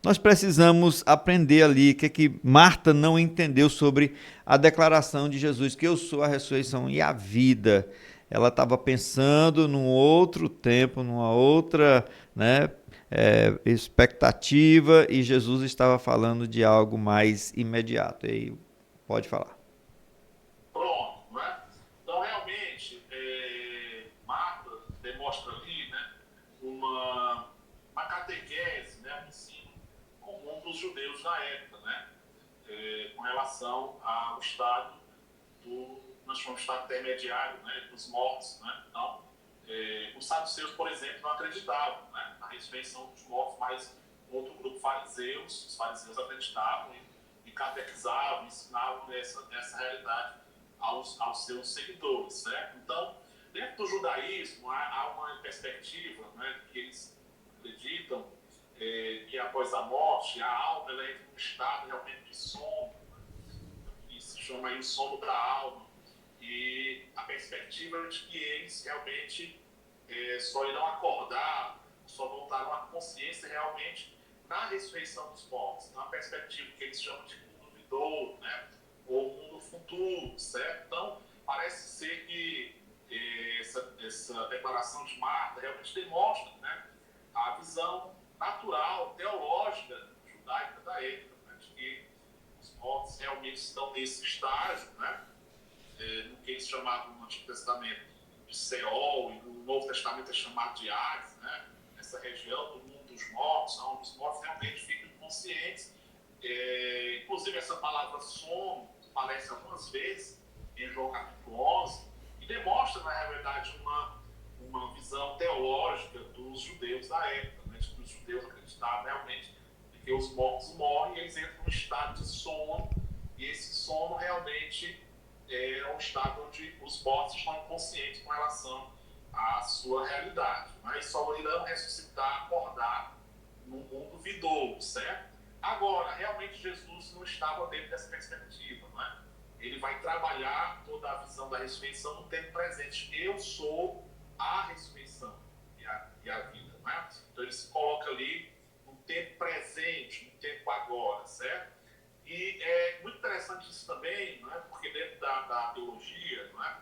nós precisamos aprender ali, o que Marta não entendeu sobre a declaração de Jesus, que eu sou a ressurreição e a vida. Ela estava pensando num outro tempo, numa outra, né, expectativa, e Jesus estava falando de algo mais imediato. E aí, pode falar. Pronto, né? Então, realmente, Marta demonstra ali, né, uma catequese, né, um ensino comum dos judeus na época, né, com relação ao estado nós chamamos de estado intermediário, né, dos mortos, né? Então, os saduceus, por exemplo, não acreditavam, né, na ressurreição dos mortos, mas outro grupo, os fariseus acreditavam e catequizavam, ensinavam essa realidade aos seus seguidores, certo? Então, dentro do judaísmo, há uma perspectiva, né, que eles acreditam que após a morte, a alma ela entra num estado realmente de sono, que se chama aí o sono da alma, e a perspectiva é de que eles realmente só irão acordar, só voltarão à consciência realmente na ressurreição dos mortos. Então, a perspectiva que eles chamam de mundo vindouro, né, ou mundo futuro, certo? Então, parece ser que essa declaração de Marta realmente demonstra, né, a visão natural, teológica, judaica da época, né, de que os mortos realmente estão nesse estágio, né, no que eles chamavam no Antigo Testamento de Seol, e no Novo Testamento é chamado de Hades, né, essa região do mundo dos mortos, onde os mortos realmente ficam inconscientes. Inclusive, essa palavra sono aparece algumas vezes em João capítulo 11, e demonstra, na realidade, uma visão teológica dos judeus da época, né, de que os judeus acreditavam realmente que os mortos morrem e eles entram num estado de sono, e esse sono realmente é um estado onde os mortos estão inconscientes com relação à sua realidade, mas só irão ressuscitar, acordar no mundo vindouro, certo? Agora, realmente Jesus não estava dentro dessa perspectiva, né? Ele vai trabalhar toda a visão da ressurreição no tempo presente. Eu sou a ressurreição e a vida, né? Então ele se coloca ali no tempo presente, no tempo agora, certo? E é muito interessante isso também, não é? Porque dentro da teologia, não é?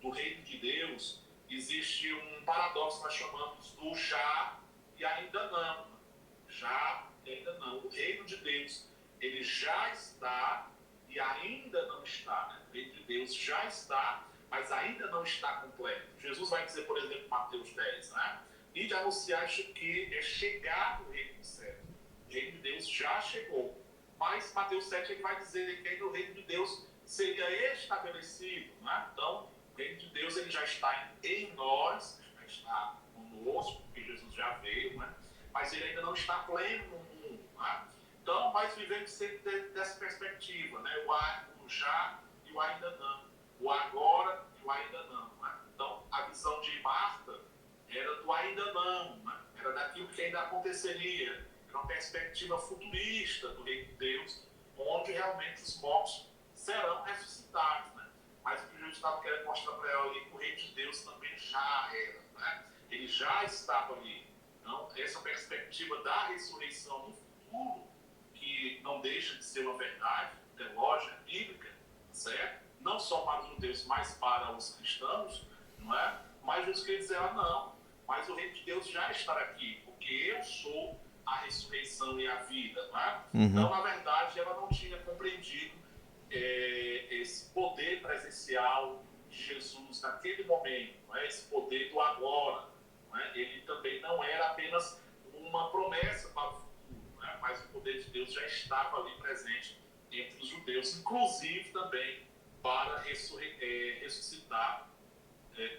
Do reino de Deus, existe um paradoxo que nós chamamos do já e ainda não. Já e ainda não. O reino de Deus, ele já está e ainda não está. Né? O reino de Deus já está, mas ainda não está completo. Jesus vai dizer, por exemplo, em Mateus 10, né? E de anunciar que é chegado o reino do céu. O reino de Deus já chegou. Mas Mateus 7 ele vai dizer que aí no reino de Deus seria estabelecido. Né? Então, O reino de Deus ele já está em nós, já está conosco, porque Jesus já veio, né? Mas ele ainda não está pleno no mundo. Né? Então, nós vivemos sempre dessa perspectiva, né? O já e o ainda não. O agora e o ainda não. Né? Então, a visão de Marta era do ainda não, né? Era daquilo que ainda aconteceria. Era uma perspectiva futurista do reino de Deus, onde realmente os mortos serão ressuscitados. Né? Mas o que Jesus estava querendo mostrar para ela ali, que o reino de Deus também já era. Né? Ele já estava ali. Então, essa perspectiva da ressurreição no futuro, que não deixa de ser uma verdade teológica, bíblica, certo? Não só para os judeus, mas para os cristãos, não é? Mas Jesus quer dizer, não, mas o reino de Deus já está aqui, porque eu sou a ressurreição e a vida, não é? Então, na verdade, ela não tinha compreendido esse poder presencial de Jesus naquele momento, não é? Esse poder do agora. Não é? Ele também não era apenas uma promessa para o futuro, não é? Mas o poder de Deus já estava ali presente entre os judeus, inclusive também para ressuscitar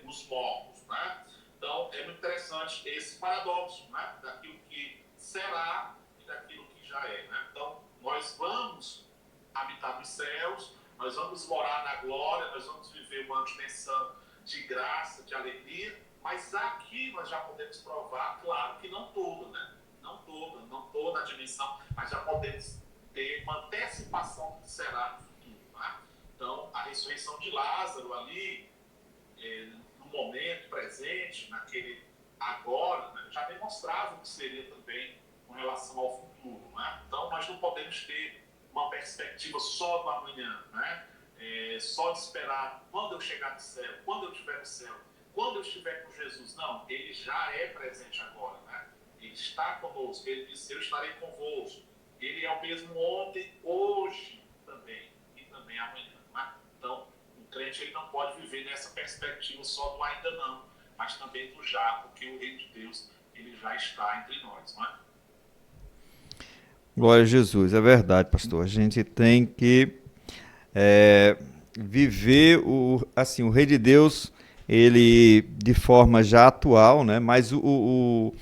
os mortos. Né? Então, é muito interessante esse paradoxo, né? Daquilo que será e daquilo que já é. Né? Então, nós vamos habitar nos céus, nós vamos morar na glória, nós vamos viver uma dimensão de graça, de alegria, mas aqui nós já podemos provar, claro que não toda, né? Não toda a dimensão, mas já podemos ter uma antecipação do que será no futuro. Né? Então, a ressurreição de Lázaro ali, no momento presente, naquele agora, né, já demonstrava o que seria também com relação ao futuro. Né? Então, nós não podemos ter uma perspectiva só do amanhã, né? Só de esperar quando eu chegar no céu, quando eu estiver no céu, quando eu estiver com Jesus. Não, ele já é presente agora. Né? Ele está conosco, ele disse, eu estarei convosco. Ele é o mesmo ontem, hoje também, e também amanhã. Né? Então, o crente ele não pode viver nessa perspectiva só do ainda não, mas também do já, porque o reino de Deus ele já está entre nós. Não é? Glória a Jesus, é verdade, pastor. A gente tem que viver o reino de Deus, ele de forma já atual, né? Mas o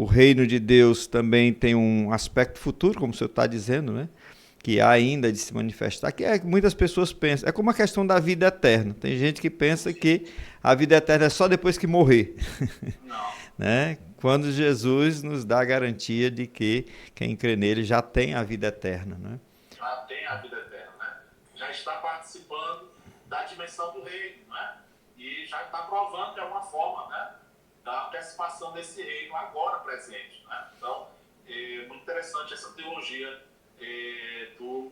reino de Deus também tem um aspecto futuro, como o senhor está dizendo, né? Que há ainda de se manifestar, que muitas pessoas pensam, é como a questão da vida eterna. Tem gente que pensa que a vida eterna é só depois que morrer. Não. Né? Quando Jesus nos dá a garantia de que quem crê nele já tem a vida eterna. Né? Já tem a vida eterna, né? Já está participando da dimensão do reino, né? E já está provando de alguma forma, né? Da antecipação desse reino agora presente, né? Então, é muito interessante essa teologia do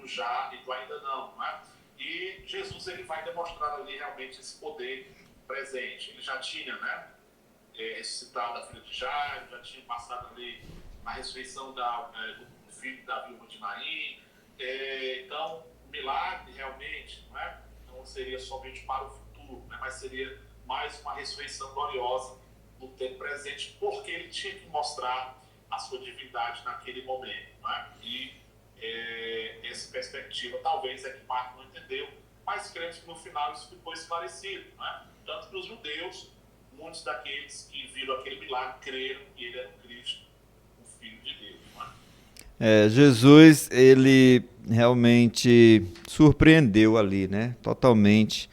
já e do ainda não, né? E Jesus ele vai demonstrar ali realmente esse poder presente. Ele já tinha, né? Ressuscitado a filha de Jairo, já tinha passado ali na ressurreição do filho da viúva de Naim. Então, o milagre realmente não seria somente para o futuro, né? Mas seria mais uma ressurreição gloriosa no tempo presente, porque ele tinha que mostrar a sua divindade naquele momento. Né? E essa perspectiva talvez é que Marco não entendeu, mas cremos que no final isso ficou esclarecido. Né? Tanto para os judeus, muitos daqueles que viram aquele milagre creram que ele era o Cristo, o Filho de Deus. Né? Jesus, ele realmente surpreendeu ali, né? Totalmente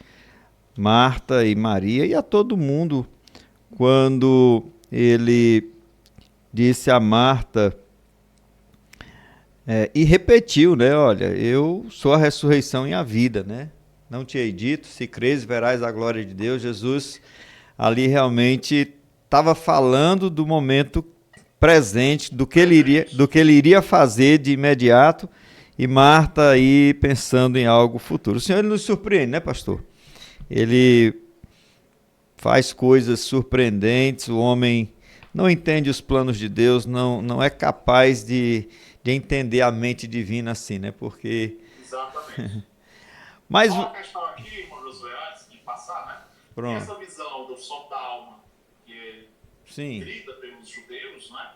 Marta e Maria e a todo mundo quando ele disse a Marta e repetiu, né? Olha, eu sou a ressurreição e a vida, né? Não te hei dito, se crês verás a glória de Deus. Jesus ali realmente estava falando do momento presente, do que ele iria fazer de imediato, e Marta aí pensando em algo futuro. O Senhor ele nos surpreende, né, pastor? Ele faz coisas surpreendentes, o homem não entende os planos de Deus, não é capaz de entender a mente divina assim, né? Porque... Exatamente. Mas... Só uma questão aqui, irmão Josué, antes de passar, né? Tem Pronto. essa visão do som da alma, que é Sim. crida pelos judeus, né?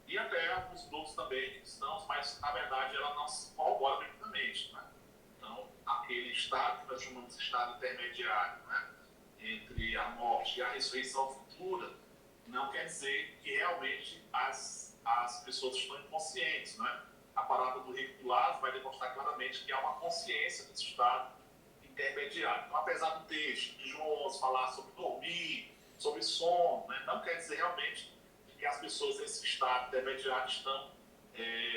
E até alguns grupos também cristãos, mas na verdade ela não se corrobora biblicamente. Né? Então, aquele estado que nós chamamos de estado intermediário, né? entre a morte e a ressurreição futura, não quer dizer que realmente as pessoas estão inconscientes, não é? A parábola do rico do Lázaro vai demonstrar claramente que há uma consciência desse estado intermediário. Então, apesar do texto de João 11 falar sobre dormir, sobre sono, né, não quer dizer realmente que as pessoas nesse estado intermediário estão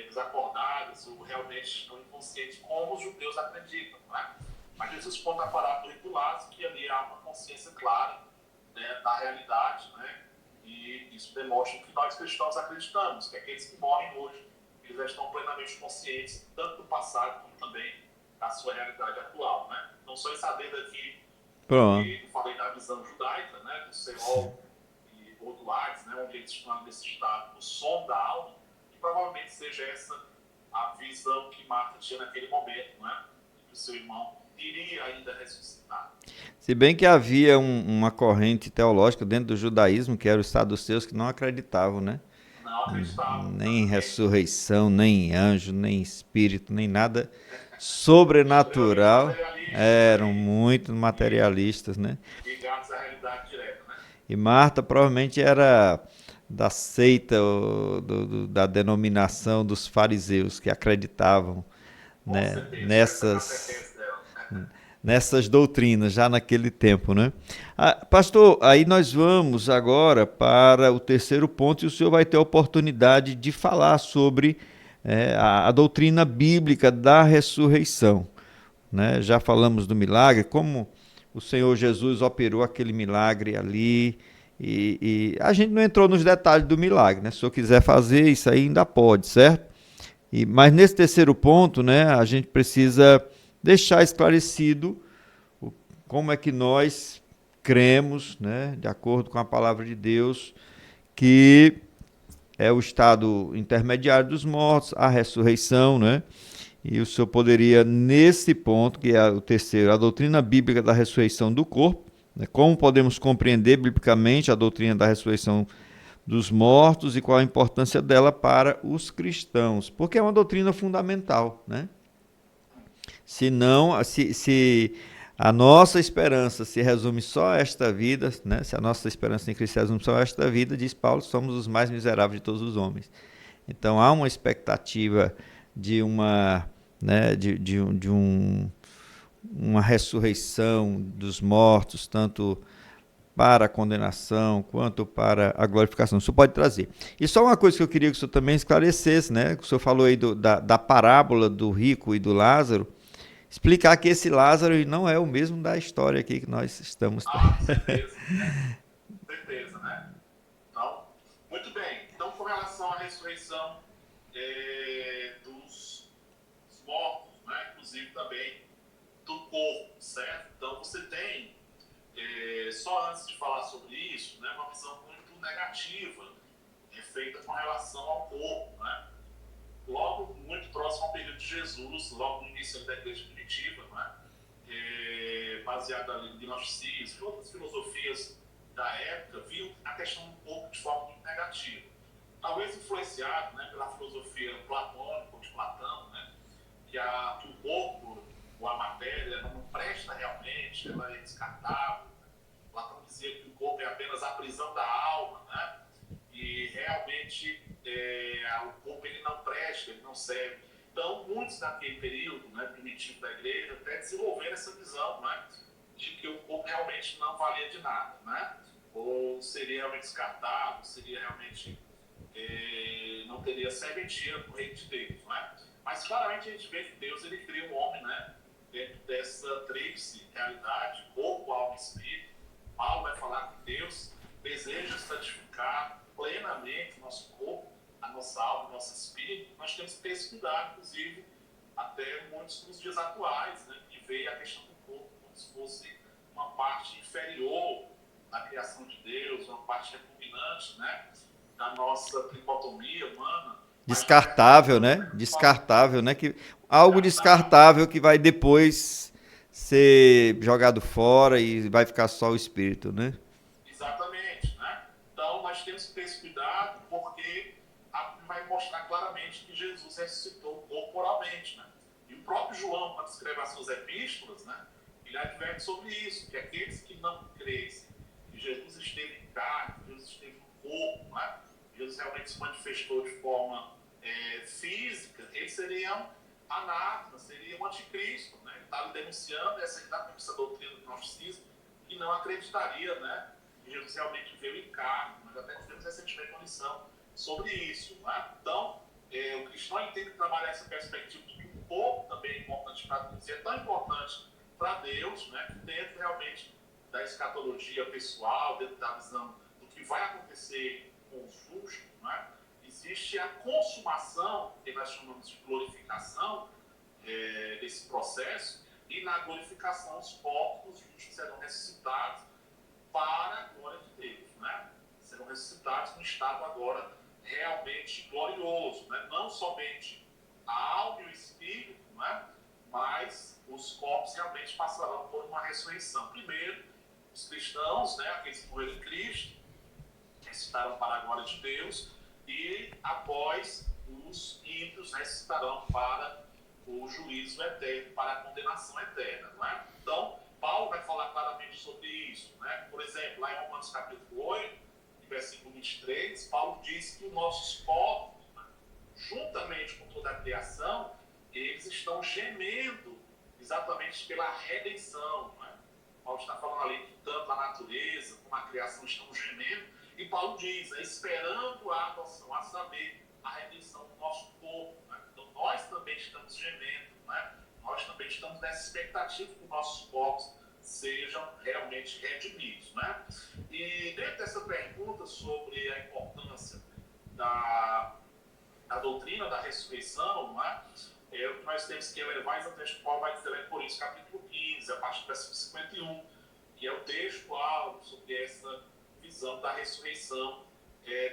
desacordadas ou realmente estão inconscientes, como os judeus acreditam. Né? Mas Jesus conta a parábola do rico do Lázaro, que ali há uma consciência clara, né, da realidade, né? E isso demonstra que nós cristãos acreditamos, que aqueles que morrem hoje, eles já estão plenamente conscientes, tanto do passado como também da sua realidade atual. Né? Não só esse adendo aqui, Pronto. eu falei da visão judaica, né, do Seol ou do Hades, né, onde eles estão nesse estado do som da alma, que provavelmente seja essa a visão que Marta tinha naquele momento, né, que o seu irmão iria ainda ressuscitar. Se bem que havia uma corrente teológica dentro do judaísmo, que era o saduceus, que não acreditavam, né? Não acreditava, Nem em exatamente. ressurreição, nem em anjo, nem em espírito, nem nada Extremamente sobrenatural. materialistas, né, Eram muito materialistas, né? ligados à realidade direta. Né? E Marta provavelmente era da seita, da denominação dos fariseus, que acreditavam, Com né, certeza, essa é a catequese dela. nessas doutrinas, já naquele tempo, né? Pastor, aí nós vamos agora para o terceiro ponto e o senhor vai ter a oportunidade de falar sobre a doutrina bíblica da ressurreição, né? Já falamos do milagre, como o Senhor Jesus operou aquele milagre ali, e a gente não entrou nos detalhes do milagre, né? Se o senhor quiser fazer isso aí, ainda pode, certo? Mas nesse terceiro ponto, né, a gente precisa deixar esclarecido como é que nós cremos, né, de acordo com a palavra de Deus, que é o estado intermediário dos mortos, a ressurreição, né? E o senhor poderia, nesse ponto, que é o terceiro, a doutrina bíblica da ressurreição do corpo, né, como podemos compreender biblicamente a doutrina da ressurreição dos mortos e qual a importância dela para os cristãos, porque é uma doutrina fundamental, né? Se não, se a nossa esperança se resume só a esta vida, né? Se a nossa esperança em Cristo se resume só a esta vida, diz Paulo, somos os mais miseráveis de todos os homens. Então há uma expectativa de uma, né, uma ressurreição dos mortos, tanto para a condenação quanto para a glorificação. Isso pode trazer. E só uma coisa que eu queria que o senhor também esclarecesse, né? O senhor falou aí da parábola do rico e do Lázaro, explicar que esse Lázaro não é o mesmo da história aqui que nós estamos. Ah, certeza, certeza, né? Então, muito bem. Então, com relação à ressurreição dos mortos, né? Inclusive também do corpo, certo? Então, você tem, só antes de falar sobre isso, né, uma visão muito negativa feita com relação ao corpo, né? Logo muito próximo ao período de Jesus, logo no início da igreja primitiva, né? Baseado ali no gnosticismo e outras filosofias da época, viu a questão do corpo de forma muito negativa. Talvez influenciado, né, pela filosofia platônica, de Platão, né, que o corpo ou a matéria não presta realmente, ela é descartável. Platão dizia que o corpo é apenas a prisão da alma, né? E realmente o corpo ele não presta, ele não serve. Então, muitos naquele período, né, primitivo da igreja até desenvolveram essa visão, né, de que o corpo realmente não valia de nada, né? Ou seria realmente descartável, seria realmente não teria serventia para o reino de Deus, né? Mas claramente a gente vê que Deus ele cria um homem, né, dentro dessa tríplice realidade, corpo, alma e espírito. Paulo vai falar que Deus deseja santificar plenamente o nosso corpo, a nossa alma, o nosso espírito. Nós temos que ter esse cuidado, inclusive, até muitos nos dias atuais, né, que veio a questão do corpo como se fosse uma parte inferior da criação de Deus, uma parte repugnante, né, da nossa tricotomia humana. Descartável, né? Descartável, né? Algo descartável que vai depois ser jogado fora e vai ficar só o espírito, né? Exatamente, né? Então nós temos que ter esse cuidado porque vai mostrar claramente que Jesus ressuscitou corporalmente, né? E o próprio João, quando escreve as suas epístolas, né, ele adverte sobre isso, que aqueles que não crescem, que Jesus esteve em carne, que Jesus esteve no corpo, né? Jesus realmente se manifestou de forma física, eles seriam anátemas, seriam anticristo, né? Ele está denunciando essa doutrina do gnosticismo, que não acreditaria, né, que Jesus realmente veio em carne. Nós até tivemos recentemente uma lição sobre isso, né? Então, o cristão tem que trabalhar essa perspectiva de que o corpo também é importante para Deus, e é tão importante para Deus, né, que dentro realmente da escatologia pessoal, dentro da visão do que vai acontecer com os justos, né, existe a consumação, que nós chamamos de glorificação, desse processo, e na glorificação os corpos justos serão ressuscitados para a glória de Deus, né? Serão ressuscitados no estado agora realmente glorioso, né? Não somente a alma e o espírito, né? Mas os corpos realmente passarão por uma ressurreição. Primeiro, os cristãos, né? Aqueles que morreram em Cristo, ressuscitarão para a glória de Deus, e após os ímpios ressuscitarão para o juízo eterno, para a condenação eterna, não é? Então, Paulo vai falar claramente sobre isso, né? Por exemplo, lá em Romanos capítulo 8, versículo 23, Paulo diz que os nossos corpos, né, juntamente com toda a criação, eles estão gemendo exatamente pela redenção, né? Paulo está falando ali que tanto a natureza como a criação estão gemendo, e Paulo diz, esperando a adoção, a saber, a redenção do nosso corpo, né? Então nós também estamos gemendo, né? Nós também estamos nessa expectativa que os nossos corpos sejam realmente redimidos, né? E dentro dessa pergunta sobre a importância da doutrina da ressurreição, não é? O que nós temos que elevar exatamente o que Paulo vai dizer lá em Coríntios capítulo 15, a partir do versículo 51, que é o texto sobre essa visão da ressurreição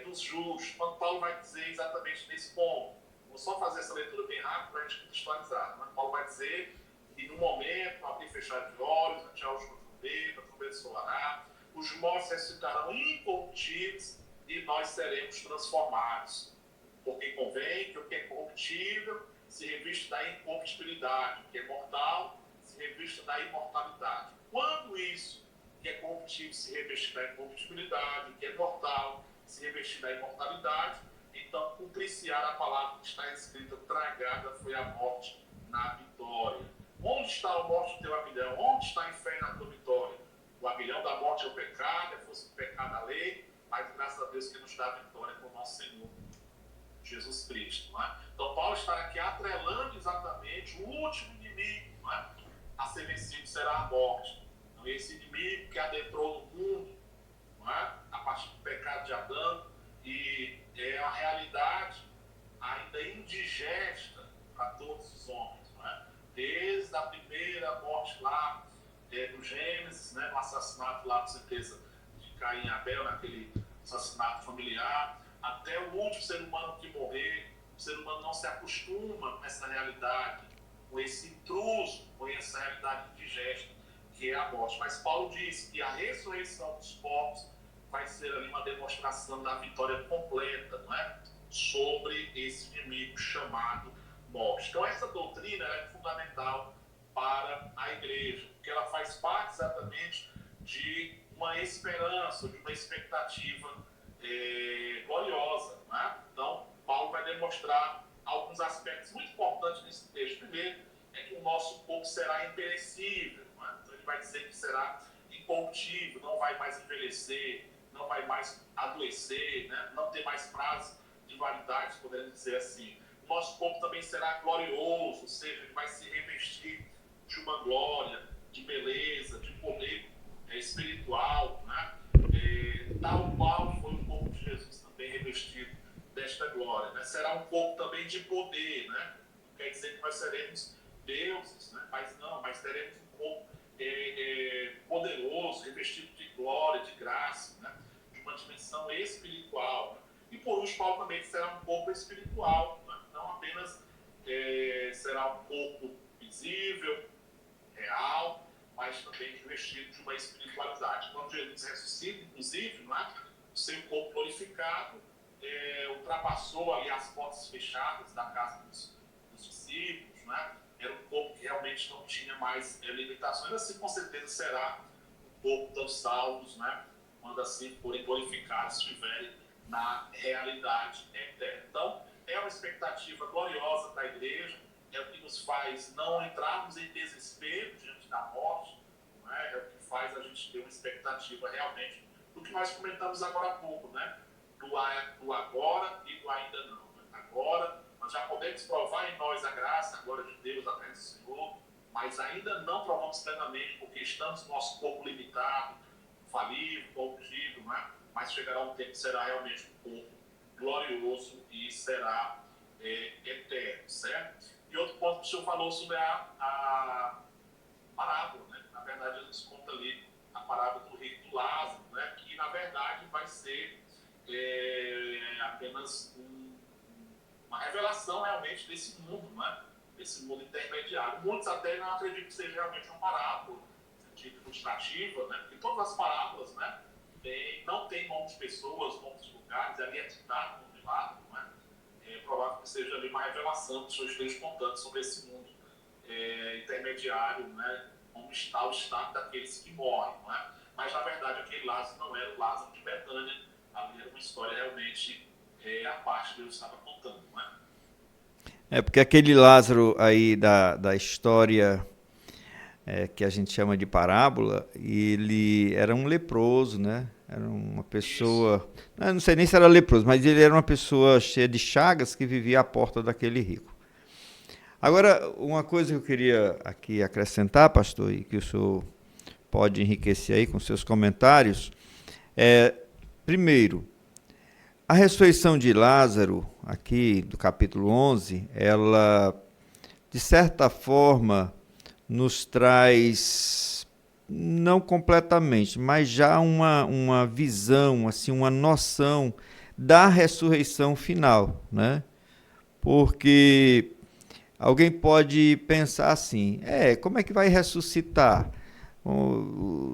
dos justos, quando Paulo vai dizer exatamente nesse ponto. Vou só fazer essa leitura bem rápida para a gente contextualizar. Mas Paulo vai dizer que no momento, abrir e fechar de olhos, ante a última trombeta, a trombeta solará, os mortos ressuscitarão incorruptíveis e nós seremos transformados. Porque convém que o que é corruptível se revista da incorruptibilidade, o que é mortal se revista da imortalidade. Quando isso que é corruptível se revestir da incorruptibilidade, o que é mortal se revestir da imortalidade, então cumprir-se-á a palavra que está escrita, tragada foi a morte na vitória. Onde está a morte do teu aguilhão? Onde está o inferno na tua vitória? O aguilhão da morte é o pecado, é força do pecado a lei, mas graças a Deus que nos dá a vitória com o nosso Senhor Jesus Cristo. Não é? Então Paulo está aqui atrelando exatamente o último inimigo, não é? A ser vencido será a morte. Então, esse inimigo que adentrou no mundo, não é? A partir do pecado de Adão, e é uma realidade ainda indigesta para todos os homens, não é? Desde a primeira morte lá do Gênesis, né, no assassinato lá, com certeza, de Caim e Abel, naquele assassinato familiar, até o último ser humano que morrer, o ser humano não se acostuma com essa realidade, com esse intruso, com essa realidade indigesta, que é a morte. Mas Paulo diz que a ressurreição dos corpos vai ser ali uma demonstração da vitória completa, não é? Sobre esse inimigo chamado morte. Então essa doutrina é fundamental para a igreja, porque ela faz parte exatamente de uma esperança, de uma expectativa gloriosa, não é? Então Paulo vai demonstrar alguns aspectos muito importantes nesse texto. Primeiro é que o nosso corpo será imperecível, não é? Então ele vai dizer que será incorruptível, não vai mais envelhecer, não vai mais adoecer, né? Não ter mais prazo de validade, podemos dizer assim. O nosso corpo também será glorioso, ou seja, ele vai se revestir de uma glória, de beleza, de poder espiritual, né? Tal qual foi o corpo de Jesus também revestido desta glória, né? Será um corpo também de poder, né? Não quer dizer que nós seremos deuses, né? Mas teremos um corpo poderoso, revestido de glória, de graça, né? De uma dimensão espiritual. Né? E por último, Paulo também será um corpo espiritual, né? Não apenas será um corpo visível, real, mas também revestido de uma espiritualidade. Quando Jesus ressuscita, inclusive, não é? O seu corpo glorificado ultrapassou ali as portas fechadas da casa dos discípulos, não é? era um corpo que realmente não tinha mais limitações. Assim, com certeza, será o corpo dos salvos, né? Quando assim forem glorificados, estiverem na realidade eterna. Então, é uma expectativa gloriosa da igreja, é o que nos faz não entrarmos em desespero diante da morte, né? É o que faz a gente ter uma expectativa realmente do que nós comentamos agora há pouco, né? Do agora e do ainda não. Né? Agora, nós já podemos provar em nós a graça, a glória de Deus, a presença do Senhor, mas ainda não provamos plenamente porque estamos no nosso corpo limitado, falível, corruptível, né? Mas chegará um tempo que será realmente um corpo glorioso e será eterno, certo? E outro ponto que o senhor falou sobre a parábola, né? Na verdade, Jesus conta ali a parábola do rico do Lázaro, né? Que na verdade vai ser apenas uma revelação realmente desse mundo, né? Desse mundo intermediário. Muitos até não acreditam que seja realmente uma parábola, tipo ilustrativa, né? Porque todas as parábolas, né? Não tem nomes de pessoas, nomes de lugares, ali é citado no relato, né? É provável que seja ali uma revelação que o senhor esteja contando sobre esse mundo intermediário, né? Como está o estado daqueles que morrem, não é? Mas, na verdade, aquele Lázaro não era o Lázaro de Betânia, ali era uma história realmente a parte que Deus estava contando, não é? É porque aquele Lázaro aí da história que a gente chama de parábola, ele era um leproso, né? Era uma pessoa, não sei nem se era leproso, mas ele era uma pessoa cheia de chagas que vivia à porta daquele rico. Agora, uma coisa que eu queria aqui acrescentar, pastor, e que o senhor pode enriquecer aí com seus comentários, primeiro, a ressurreição de Lázaro, aqui do capítulo 11, ela, de certa forma, nos traz, não completamente, mas já uma visão, assim, uma noção da ressurreição final, né? Porque alguém pode pensar assim, como é que vai ressuscitar?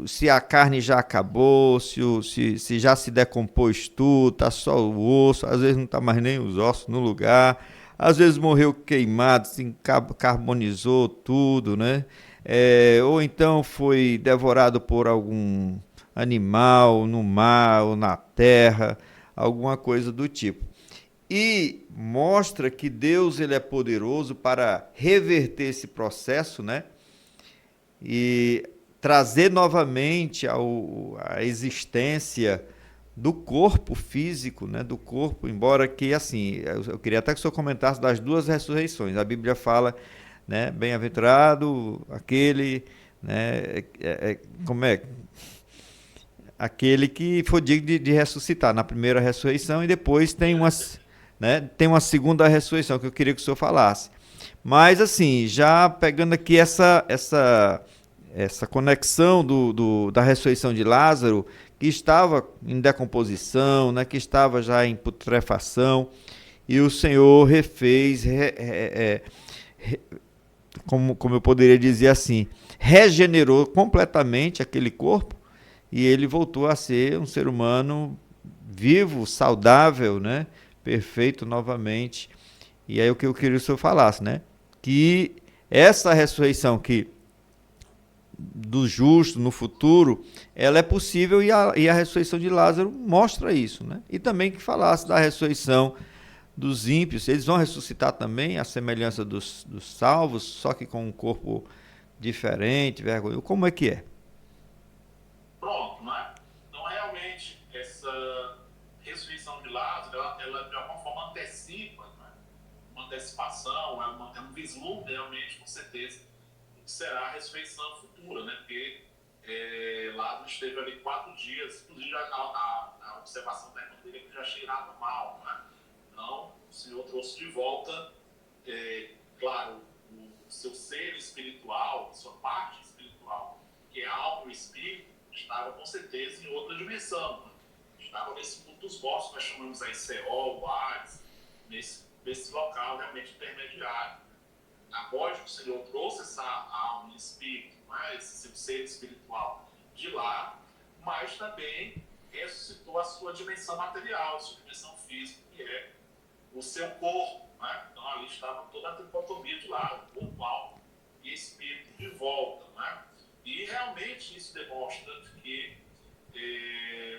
Se a carne já acabou, se já se decompôs tudo, tá só o osso, às vezes não tá mais nem os ossos no lugar, às vezes morreu queimado, se carbonizou tudo, né? Ou então foi devorado por algum animal no mar ou na terra, alguma coisa do tipo. E mostra que Deus ele é poderoso para reverter esse processo, né? E trazer novamente a existência do corpo físico, né? Do corpo, embora que, assim, eu queria até que o senhor comentasse das duas ressurreições. A Bíblia fala, né? Bem-aventurado aquele, né? Como é? Aquele que foi digno de ressuscitar na primeira ressurreição e depois tem uma segunda ressurreição que eu queria que o senhor falasse. Mas assim, já pegando aqui essa conexão da ressurreição de Lázaro, que estava em decomposição, né, que estava já em putrefação, e o Senhor refez, como eu poderia dizer assim, regenerou completamente aquele corpo, e ele voltou a ser um ser humano vivo, saudável, né? Perfeito novamente. E aí o que eu queria que o senhor falasse, né? Que essa ressurreição que do justo no futuro, ela é possível e a ressurreição de Lázaro mostra isso, né? E também que falasse da ressurreição dos ímpios, eles vão ressuscitar também, a semelhança dos salvos, só que com um corpo diferente, vergonhoso. Como é que é? Pronto, né? Então, realmente, essa ressurreição de Lázaro, ela de alguma forma antecipa, né? Uma antecipação, é um vislumbre realmente, com certeza, do que será a ressurreição futura, né? Porque Lázaro esteve ali 4 dias, inclusive a observação da irmã dele é que já cheirava mal, né? Então, o Senhor trouxe de volta, claro, o seu ser espiritual, a sua parte espiritual, que é a alma e o espírito, estava com certeza em outra dimensão. Né? Estava nesse mundo dos mortos, nós chamamos aí Seol, Hades, nesse local realmente intermediário. Agora que o Senhor trouxe essa alma e espírito, né? Esse seu ser espiritual de lá, mas também ressuscitou a sua dimensão material, a sua dimensão física, que é o seu corpo. Né? Então ali estava toda a tricotomia de lá, o corpo, alma e espírito de volta. Né? E realmente isso demonstra que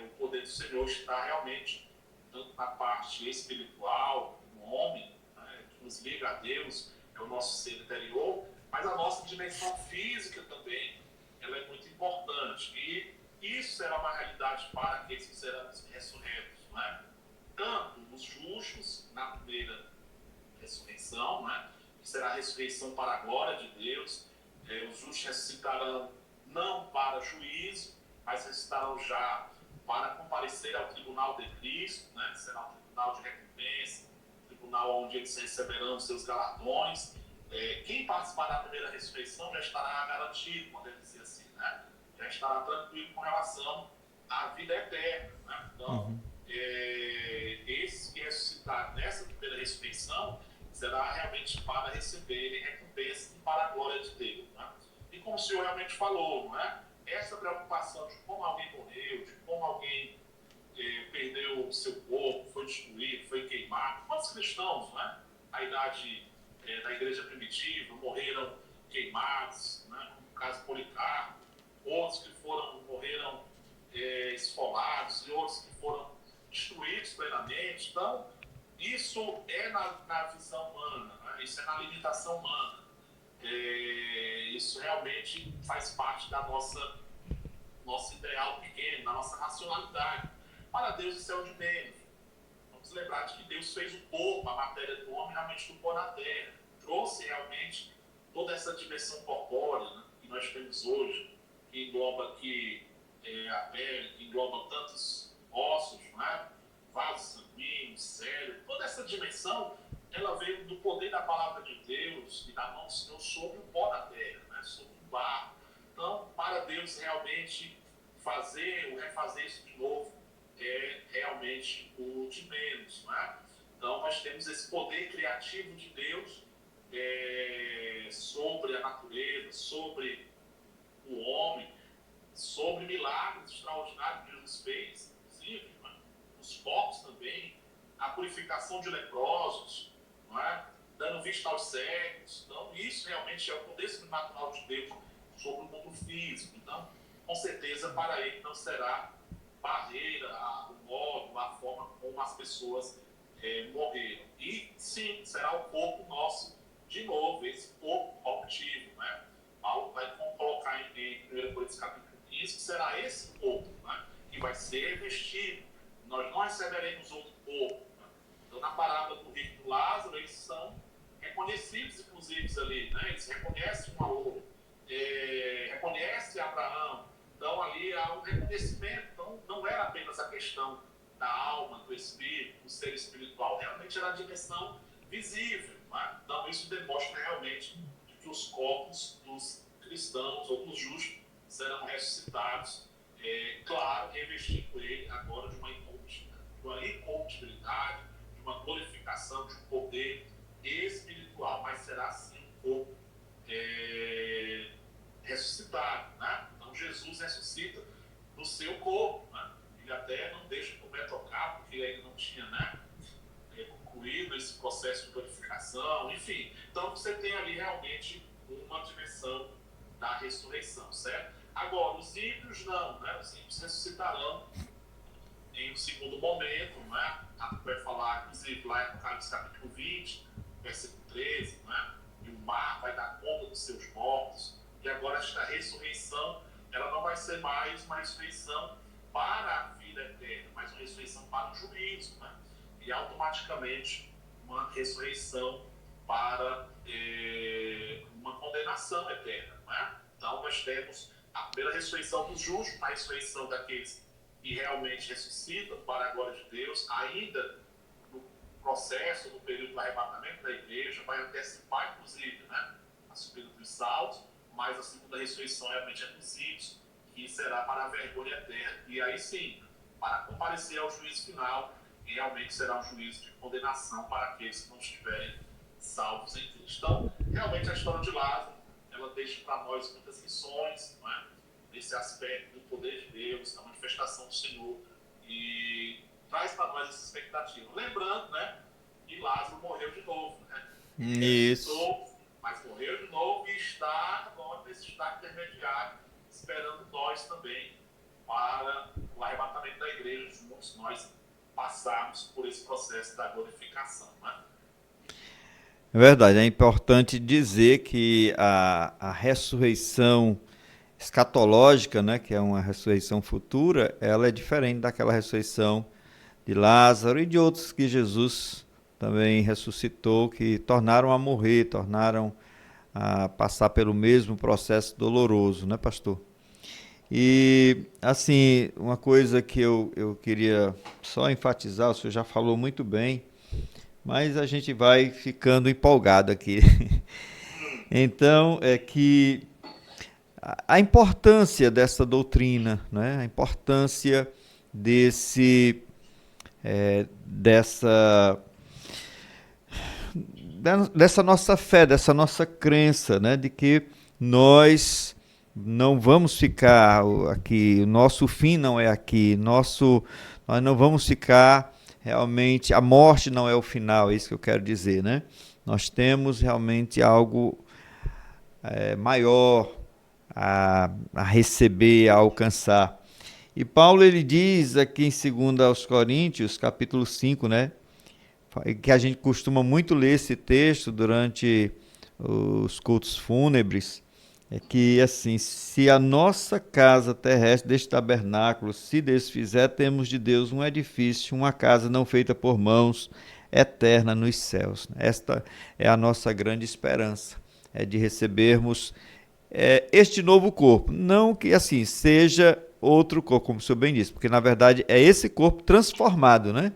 o poder do Senhor está realmente tanto na parte espiritual, no homem, né, que nos liga a Deus, é o nosso ser interior, mas a nossa dimensão física também, ela é muito importante. E isso será uma realidade para aqueles que serão ressurretos. Né? Tanto os justos, na primeira ressurreição, né, que será a ressurreição para a glória de Deus. Os justos ressuscitarão não para juízo, mas ressuscitarão já para comparecer ao tribunal de Cristo, né, que será um tribunal de recompensa, um tribunal onde eles receberão os seus galardões. Quem participar da primeira ressurreição já estará garantido, podemos dizer assim, né? Já estará tranquilo com relação à vida eterna. Né? Então, esses que ressuscitarem nessa primeira ressurreição será realmente para receberem recompensa e para a glória de Deus. Né? E como o Senhor realmente falou, né? Essa preocupação de como alguém morreu, de como alguém perdeu o seu corpo, foi destruído, foi queimado. Quantos cristãos, né? A idade da igreja primitiva morreram queimados, né? Como o caso de Policarpo, outros que morreram esfolados e outros que foram destruídos plenamente. Então, isso é na visão humana, né? Isso é na limitação humana. Isso realmente faz parte da nosso ideal pequeno, da nossa racionalidade. Para Deus isso é o de menos. Vamos lembrar de que Deus fez o corpo, a matéria do homem, realmente do pó na terra. Trouxe realmente toda essa dimensão corpórea, né, que nós temos hoje, que engloba aqui a pele, que engloba tantos ossos, né, vasos sanguíneos, cérebro. Toda essa dimensão, ela veio do poder da palavra de Deus e da mão do Senhor sobre o pó da terra, né, sobre o barro. Então, para Deus realmente refazer isso de novo, é realmente o de menos. Né? Então, nós temos esse poder criativo de Deus sobre a natureza, sobre o homem, sobre milagres extraordinários que Jesus fez, inclusive, né? Os corpos também, a purificação de leprosos, não é? Dando vista aos cegos. Então, isso realmente é o poder sobrenatural de Deus sobre o mundo físico. Então, com certeza, para ele não será barreira o modo, a forma como as pessoas morreram. E, sim, será o corpo nosso, de novo, esse corpo corruptível. Né? Paulo vai colocar em 1 Coríntios capítulo 15 que será esse corpo, né, que vai ser revestido. Nós não receberemos outro corpo. Né? Então, na parábola do rico e do Lázaro, eles são reconhecidos, inclusive, ali. Né? Eles reconhecem um ao outro. Reconhece Abraão. Então, ali há um reconhecimento. Então, não era apenas a questão da alma, do espírito, do ser espiritual. Realmente era a dimensão visível. Né? Então, isso demonstra realmente que os corpos dos cristãos ou dos justos serão ressuscitados, claro, revestindo ele agora de uma incorruptibilidade, de uma glorificação, de um poder espiritual. Mas será, sim, um corpo ressuscitado, né? Então Jesus ressuscita no seu corpo, né? Ele até não deixa o pé tocar, porque ele ainda não tinha, né, concluído esse processo de glorificação, enfim. Então você tem ali realmente uma dimensão da ressurreição, certo? Agora, os ímpios não, né? Os ímpios ressuscitarão em um segundo momento, né? Vai falar, inclusive, lá em Apocalipse capítulo 20, versículo 13, né? E o mar vai dar conta dos seus mortos. E agora esta ressurreição, ela não vai ser mais uma ressurreição para a vida eterna, mas uma ressurreição para o juízo, né? E automaticamente uma ressurreição para uma condenação eterna, né? Então nós temos a primeira ressurreição dos justos, a ressurreição daqueles que realmente ressuscitam para a glória de Deus, ainda no processo, no período do arrebatamento da igreja, vai antecipar, inclusive, né, a subida dos salvos, mas a segunda ressurreição realmente é dos ímpios, que será para a vergonha eterna. E aí sim, para comparecer ao juízo final, realmente será um juízo de condenação para aqueles que não estiverem salvos em Cristo. Então, realmente a história de Lázaro, ela deixa para nós muitas lições, não é? Nesse aspecto do poder de Deus, da manifestação do Senhor, e traz para nós essa expectativa. Lembrando, né, que Lázaro morreu de novo, né? Isso. mas morreu de novo e está agora nesse estado intermediário, esperando nós também para o arrebatamento da igreja, juntos nós passarmos por esse processo da glorificação. Né? É verdade, é importante dizer que a ressurreição escatológica, né, que é uma ressurreição futura, ela é diferente daquela ressurreição de Lázaro e de outros que Jesus também ressuscitou, que tornaram a morrer, tornaram a passar pelo mesmo processo doloroso, né, pastor? E, assim, uma coisa que eu queria só enfatizar, o senhor já falou muito bem, mas a gente vai ficando empolgado aqui. Então, é que a importância dessa doutrina, né? A importância dessa dessa nossa fé, dessa nossa crença, né? De que nós não vamos ficar aqui, o nosso fim não é aqui, nós não vamos ficar realmente, a morte não é o final, é isso que eu quero dizer, né? Nós temos realmente algo maior a receber, a alcançar. E Paulo ele diz aqui em 2 aos Coríntios, capítulo 5, né? Que a gente costuma muito ler esse texto durante os cultos fúnebres, é que assim, se a nossa casa terrestre deste tabernáculo se desfizer, temos de Deus um edifício, uma casa não feita por mãos, eterna nos céus. Esta é a nossa grande esperança, é de recebermos este novo corpo. Não que assim seja outro corpo, como o senhor bem disse, porque na verdade é esse corpo transformado, né?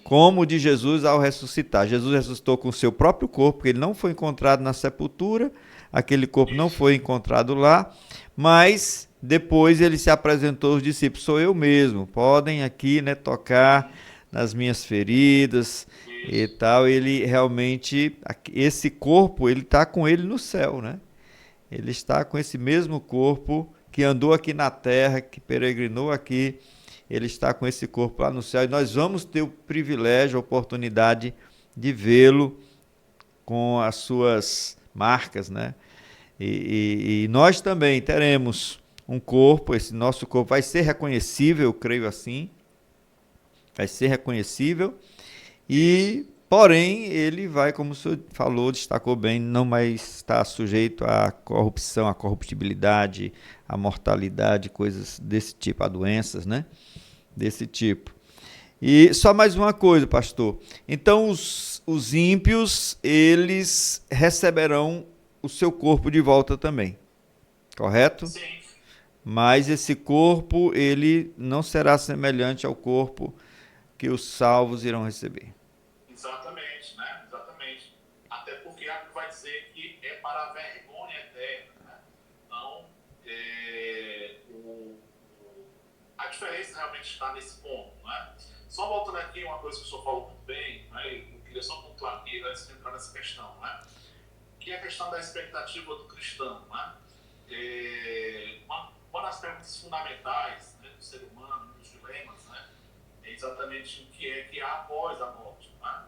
Como o de Jesus ao ressuscitar. Jesus ressuscitou com o seu próprio corpo, porque ele não foi encontrado na sepultura, aquele corpo não foi encontrado lá, mas depois ele se apresentou aos discípulos, sou eu mesmo, podem aqui, né, tocar nas minhas feridas e tal. Ele realmente, esse corpo, ele está com ele no céu, né? Ele está com esse mesmo corpo que andou aqui na terra, que peregrinou aqui, ele está com esse corpo lá no céu e nós vamos ter o privilégio, a oportunidade de vê-lo com as suas marcas, né? E nós também teremos um corpo, esse nosso corpo vai ser reconhecível, eu creio assim, vai ser reconhecível e porém, ele vai, como o senhor falou, destacou bem, não mais está sujeito à corrupção, à corruptibilidade, à mortalidade, coisas desse tipo, a doenças, né? Desse tipo. E só mais uma coisa, pastor. Então, os ímpios, eles receberão o seu corpo de volta também, correto? Sim. Mas esse corpo, ele não será semelhante ao corpo que os salvos irão receber. Exatamente, né? Exatamente. Até porque a Bíblia vai dizer que é para a vergonha eterna, né? Então, a diferença realmente está nesse ponto, né? Só voltando aqui, uma coisa que o senhor falou muito bem, né? Eu queria só pontuar aqui antes de entrar nessa questão, né? Que é a questão da expectativa do cristão, né? Uma das perguntas fundamentais, né, do ser humano, dos dilemas, né? É exatamente o que há após a morte. Né?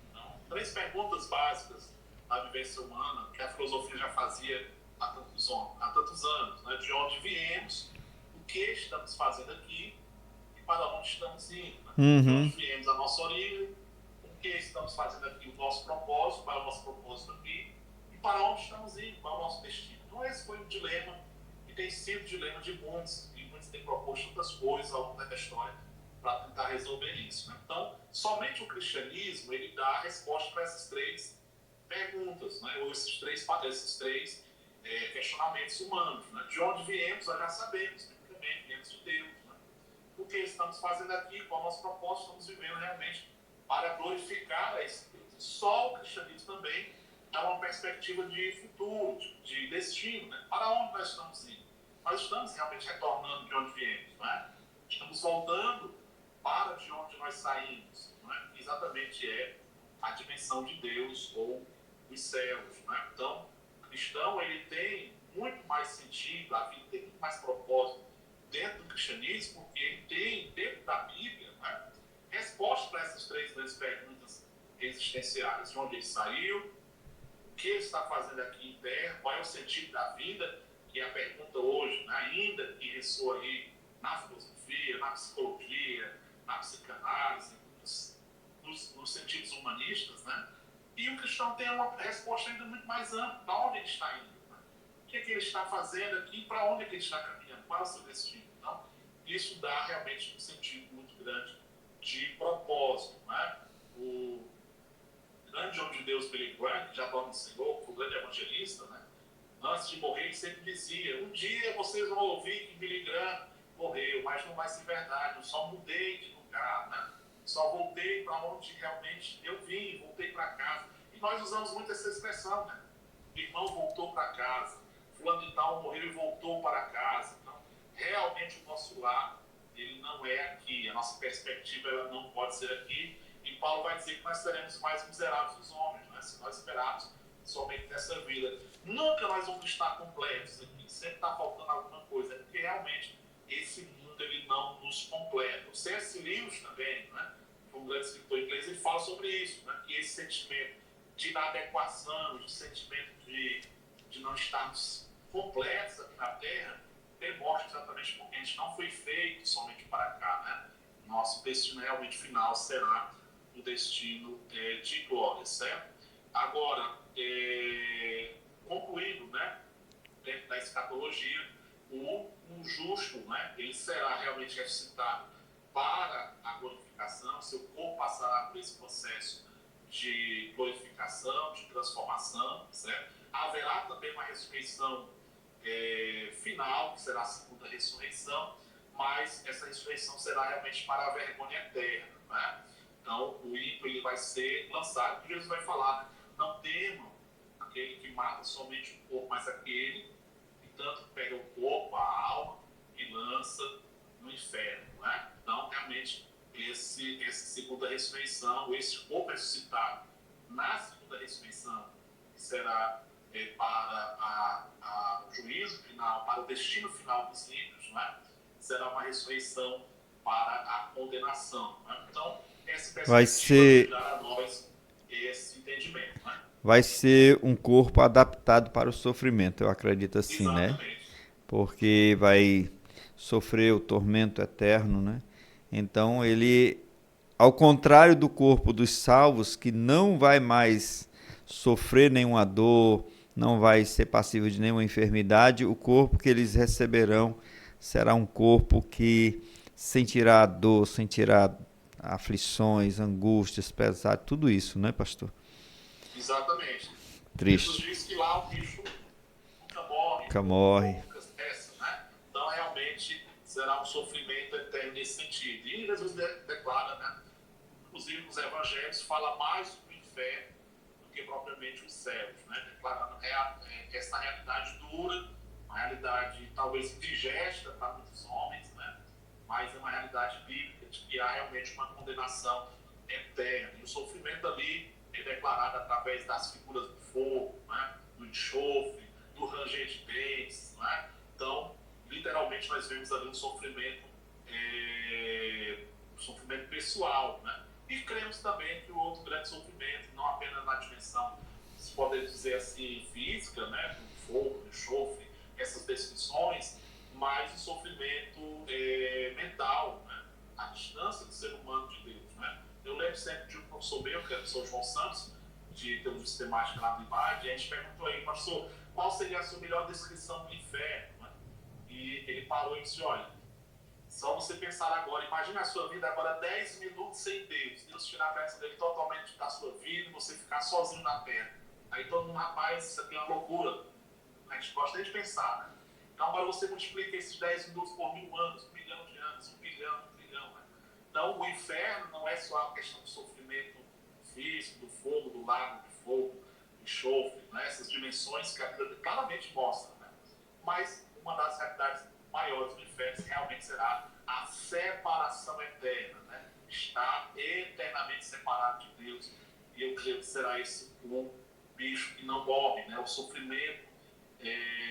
Então, 3 perguntas básicas da vivência humana que a filosofia já fazia há tantos anos. Né? De onde viemos, o que estamos fazendo aqui e para onde estamos indo. Né? De onde viemos a nossa origem, o que estamos fazendo aqui, o nosso propósito, para o nosso propósito aqui e para onde estamos indo, para o nosso destino. Então esse foi o dilema e tem sido o dilema de muitos, e muitos têm proposto outras coisas ao longo da história para tentar resolver isso. Né? Então, somente o cristianismo ele dá a resposta para essas 3 perguntas, né? Ou esses três questionamentos humanos. Né? De onde viemos, nós já sabemos, biblicamente, viemos de Deus. Né? O que estamos fazendo aqui, qual é o nosso propósito, estamos vivendo realmente para glorificar a esse Deus. E só o cristianismo também dá uma perspectiva de futuro, de destino. Né? Para onde nós estamos indo? Nós estamos realmente retornando de onde viemos. Né? Estamos voltando para de onde nós saímos, né? Que exatamente é a dimensão de Deus ou os céus. Né? Então, o cristão ele tem muito mais sentido, a vida tem muito mais propósito dentro do cristianismo, porque ele tem, dentro da Bíblia, né, resposta para essas 3 grandes perguntas existenciais. De onde ele saiu, o que ele está fazendo aqui em terra, qual é o sentido da vida, que é a pergunta hoje, né, ainda que ressoa aí na filosofia, na psicologia, na psicanálise, nos sentidos humanistas, né? E o cristão tem uma resposta ainda muito mais ampla, para onde ele está indo, né? O que é que ele está fazendo aqui, para onde é que ele está caminhando, qual é o seu destino. Então, isso dá realmente um sentido muito grande de propósito, né? O grande homem de Deus, Billy Graham, que já dorme no Senhor, o grande evangelista, né? Antes de morrer, ele sempre dizia: um dia vocês vão ouvir que Billy Graham morreu, mas não vai ser verdade, eu só mudei de lugar, né? Só voltei para onde realmente eu vim, voltei para casa. E nós usamos muito essa expressão, né? O irmão voltou para casa, fulano de tal morreu e voltou para casa. Então, realmente o nosso lar, ele não é aqui, a nossa perspectiva ela não pode ser aqui. E Paulo vai dizer que nós seremos mais miseráveis dos homens, né? Se nós esperarmos somente nessa vida. Nunca nós vamos estar completos aqui, sempre está faltando alguma coisa, porque realmente esse mundo ele não nos completa. O C.S. Lewis também, né, foi um grande escritor inglês, ele fala sobre isso, né, que esse sentimento de inadequação, esse sentimento de não estarmos completos aqui na Terra, demonstra exatamente porque a gente não foi feito somente para cá, né? Nosso destino realmente final será um destino de glória, certo? Agora, concluindo, né, dentro da escatologia, o justo, né, ele será realmente ressuscitado para a glorificação, seu corpo passará por esse processo de glorificação, de transformação, certo? Haverá também uma ressurreição final, que será a segunda ressurreição, mas essa ressurreição será realmente para a vergonha eterna, né? Então, o ímpio ele vai ser lançado, e Jesus vai falar: não temam aquele que mata somente o corpo, mas aquele que tanto pega o corpo, a alma, e lança no inferno, né? Então, realmente, esse segunda ressurreição, esse corpo ressuscitado na segunda ressurreição, que será para o juízo final, para o destino final dos ímpios, né? Será uma ressurreição para a condenação, né? Então, essa perspectiva nos dá a nós esse entendimento, né? Vai ser um corpo adaptado para o sofrimento, eu acredito assim, né? Exatamente. Porque vai sofrer o tormento eterno, né? Então ele, ao contrário do corpo dos salvos, que não vai mais sofrer nenhuma dor, não vai ser passível de nenhuma enfermidade, o corpo que eles receberão será um corpo que sentirá dor, sentirá aflições, angústias, pesar, tudo isso, né, pastor? Exatamente. Jesus Triste. diz que lá o bicho nunca morre, Nunca o morre. corpo nunca cessa, né? Então, realmente, será um sofrimento eterno nesse sentido. E Jesus declara, né? Inclusive nos evangelhos, fala mais do inferno do que propriamente os céus, né? Declarando essa realidade dura, uma realidade talvez indigesta para muitos homens, né? Mas é uma realidade bíblica de que há realmente uma condenação eterna. E o sofrimento ali é declarado através das figuras do fogo, né? Do enxofre, do ranger de dentes, né? Então, literalmente, nós vemos ali um sofrimento pessoal, né? E cremos também que o outro grande sofrimento, não apenas na dimensão, se pode dizer assim, física, né? Do fogo, do enxofre, essas descrições, mas o sofrimento mental, né? A distância do ser humano de Deus, né? Eu lembro sempre de um professor meu, que é o professor João Santos, de teologia sistemática lá do IBAD, e a gente perguntou aí, pastor, qual seria a sua melhor descrição do inferno, né? E ele parou e disse: olha, só você pensar agora, imagine a sua vida agora 10 minutos sem Deus, Deus tirar a bênção dele totalmente da sua vida e você ficar sozinho na terra. Aí todo mundo, rapaz, isso aqui é uma loucura. A gente gosta nem de pensar, né? Então agora você multiplica esses 10 minutos por 1000 anos, 1 milhão de anos, 1 bilhão, 1 trilhão, né? Então o inferno não é só a questão do sofrimento físico, do fogo, do lago de fogo, do enxofre, né? Essas dimensões que a Bíblia claramente mostra, né? Mas uma das realidades maiores do inferno realmente será a separação eterna, né? Estar eternamente separado de Deus. E eu creio que será esse o bicho que não morre, né? O sofrimento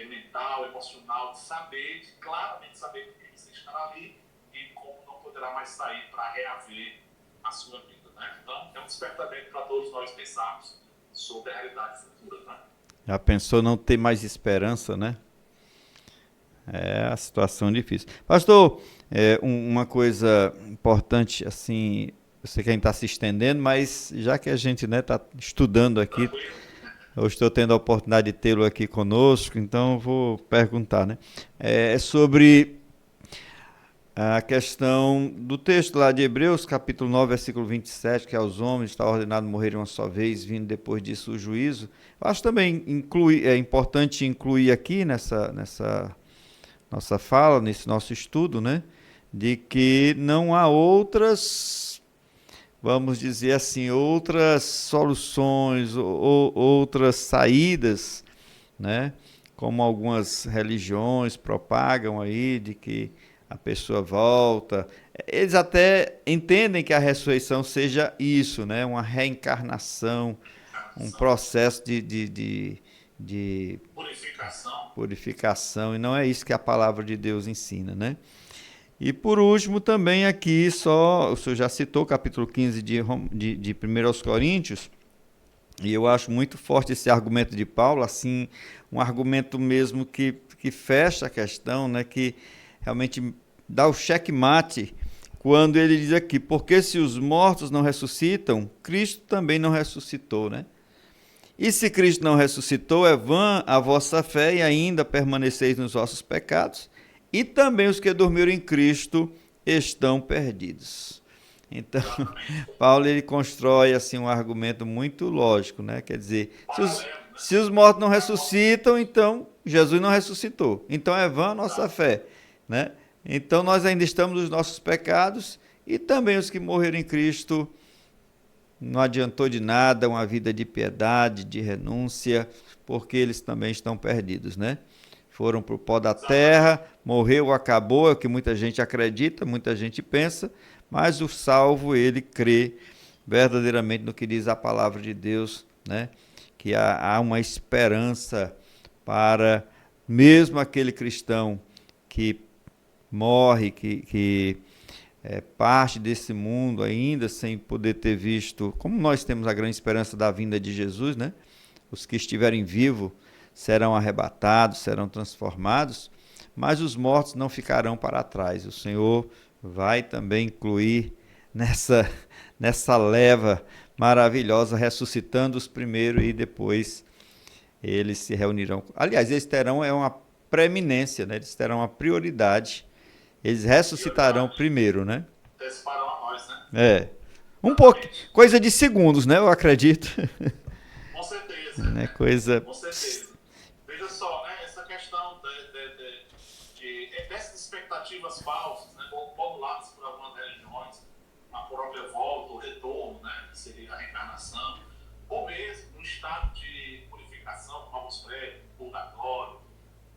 mental, emocional, de saber, de claramente saber que você estará ali e como não poderá mais sair para reaver a sua vida, né? Então, é um despertamento para todos nós pensarmos sobre a realidade futura, né? Já pensou não ter mais esperança, né? É a situação difícil. Pastor, uma coisa importante, assim, eu sei que a gente está se estendendo, mas já que a gente está estudando aqui, Tranquilo? eu estou tendo a oportunidade de tê-lo aqui conosco, então eu vou perguntar, né? É sobre a questão do texto lá de Hebreus, capítulo 9, versículo 27, que aos homens está ordenado morrer uma só vez, vindo depois disso o juízo. Eu acho também é importante incluir aqui nessa nossa fala, nesse nosso estudo, né? De que não há outras, vamos dizer assim, outras soluções, ou outras saídas, né? Como algumas religiões propagam aí, de que a pessoa volta. Eles até entendem que a ressurreição seja isso, né? Uma reencarnação, um Encarnação, processo de purificação, purificação, e não é isso que a palavra de Deus ensina, né? E por último, também aqui, só, o senhor já citou o capítulo 15 de 1 aos Coríntios, e eu acho muito forte esse argumento de Paulo, assim, um argumento mesmo que fecha a questão, né, que realmente dá o checkmate quando ele diz aqui, porque se os mortos não ressuscitam, Cristo também não ressuscitou, né? E se Cristo não ressuscitou, é vã a vossa fé e ainda permaneceis nos vossos pecados, e também os que dormiram em Cristo estão perdidos. Então, exatamente. Paulo ele constrói assim um argumento muito lógico, né? Quer dizer, Paralelo, né? se os mortos não ressuscitam, então Jesus não ressuscitou. Então é vã a nossa Exato. fé, né? Então nós ainda estamos nos nossos pecados e também os que morreram em Cristo não adiantou de nada uma vida de piedade, de renúncia, porque eles também estão perdidos, né? Foram para o pó da Exatamente. terra, morreu, acabou, é o que muita gente acredita, muita gente pensa, mas o salvo, ele crê verdadeiramente no que diz a palavra de Deus, né? Que há uma esperança para mesmo aquele cristão que morre, que parte desse mundo ainda sem poder ter visto, como nós temos a grande esperança da vinda de Jesus, né? Os que estiverem vivos serão arrebatados, serão transformados, mas os mortos não ficarão para trás. O Senhor vai também incluir nessa leva maravilhosa, ressuscitando os primeiros e depois eles se reunirão. Aliás, eles terão uma preeminência, né? Eles terão uma prioridade. Eles ressuscitarão Prioridade. primeiro, né? Anteciparam a nós, né? É. Um pouco, Exatamente. coisa de segundos, né? Eu acredito. Com certeza, Né? Coisa. com certeza. Veja só, né, essa questão dessas expectativas falsas, né, formuladas por algumas religiões, a própria volta, o retorno, né, que seria a reencarnação, ou mesmo um estado de purificação, como alguns pregam, purgatório.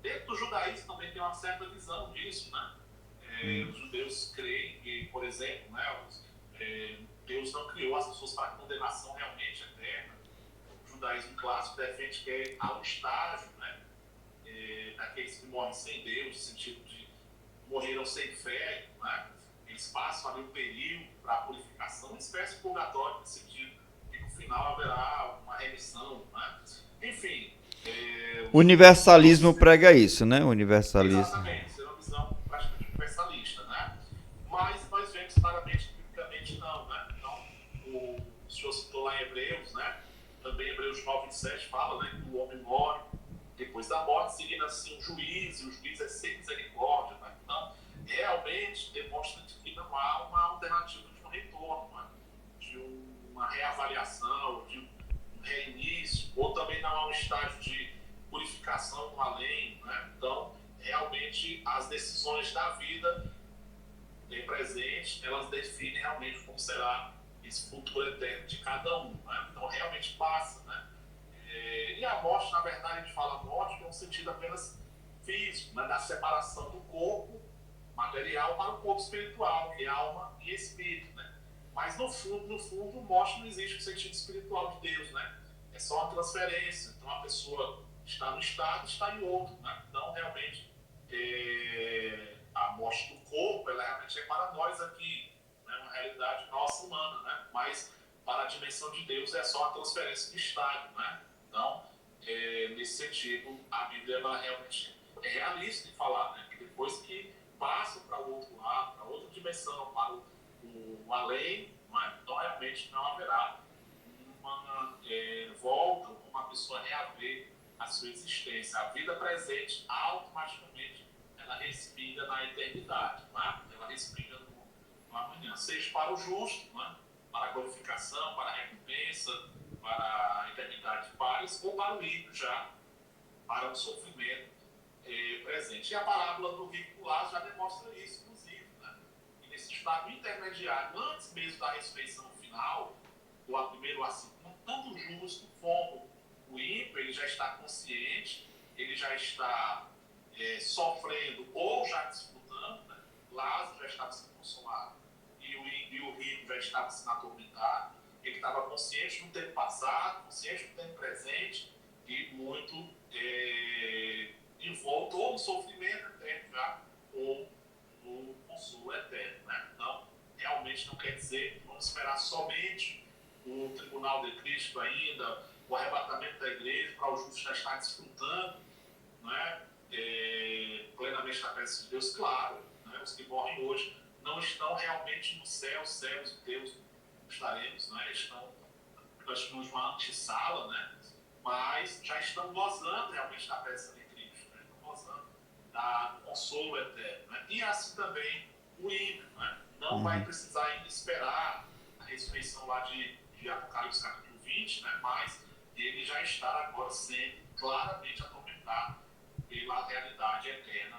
Dentro do judaísmo também tem uma certa visão disso, né? Os judeus creem que, por exemplo, né, Deus não criou as pessoas para condenação realmente eterna. O judaísmo clássico defende que há um estágio, né, daqueles que morrem sem Deus, no sentido de morreram sem fé, né? Eles passam ali um período para a purificação, uma espécie de purgatório, no sentido que no final haverá uma remissão, né? Enfim, O os judeus têm universalismo prega isso, né? O universalismo. exatamente, ser uma visão praticamente universalista, né? Mas nós vemos claramente que biblicamente não, né? Então, o senhor citou lá em Hebreus, né? Também Hebreus 9:27 fala, né, que o homem morre depois da morte, seguindo assim um juízo, e o juízo é sem misericórdia, né? Então, realmente demonstra que não há uma alternativa de um retorno, né? De uma reavaliação, de um reinício, ou também não há um estágio de purificação no além, né? Então, realmente, as decisões da vida em presente, elas definem realmente como será esse futuro eterno de cada um, né? Então, realmente passa, né? E a morte, na verdade, a gente fala morte com um sentido apenas físico, né? Da separação do corpo material para o corpo espiritual, que é alma e espírito, né? Mas no fundo, morte não existe no sentido espiritual de Deus, né? É só uma transferência. Então a pessoa está no estado, está em outro, né? Então realmente a morte do corpo, ela realmente é para nós aqui, né? Uma realidade nossa humana, né? Mas para a dimensão de Deus é só a transferência de estágio, né? Então, nesse sentido, a Bíblia ela realmente é realista em falar, né? Que depois que passa para o outro lado, para outra dimensão, para o além, né? Então realmente não haverá uma volta, uma pessoa reaver a sua existência. A vida presente, automaticamente, ela respira na eternidade, né? Ela respira no amanhã, seja para o justo, né? Para a glorificação, para a recompensa, para a eternidade de paz, ou para o ímpio já, para o sofrimento presente. E a parábola do rico Lázaro já demonstra isso, inclusive, né? E nesse estado intermediário, antes mesmo da ressurreição final, do primeiro a segundo, tanto o justo como o ímpio, ele já está consciente, ele já está sofrendo ou já desfrutando, né? Lázaro já estava sendo consolado e o rico já estava sendo atormentado. Ele estava consciente do tempo passado, consciente do tempo presente e muito envolto ou no sofrimento eterno já, ou no consolo eterno, né? Então, realmente não quer dizer que vamos esperar somente o tribunal de Cristo ainda, o arrebatamento da igreja, para o justo já estar desfrutando, né? Plenamente da presença de Deus, claro, né? Os que morrem hoje não estão realmente no céu, céus de Deus estaremos, né? Nós estamos numa antessala, né? Mas já estamos gozando realmente da presença de Cristo, né? Estamos gozando do consolo eterno, né? E assim também o ímpio, né? Não vai precisar ainda esperar a ressurreição lá de Apocalipse capítulo 20, né? Mas ele já está agora sendo claramente atormentado pela realidade eterna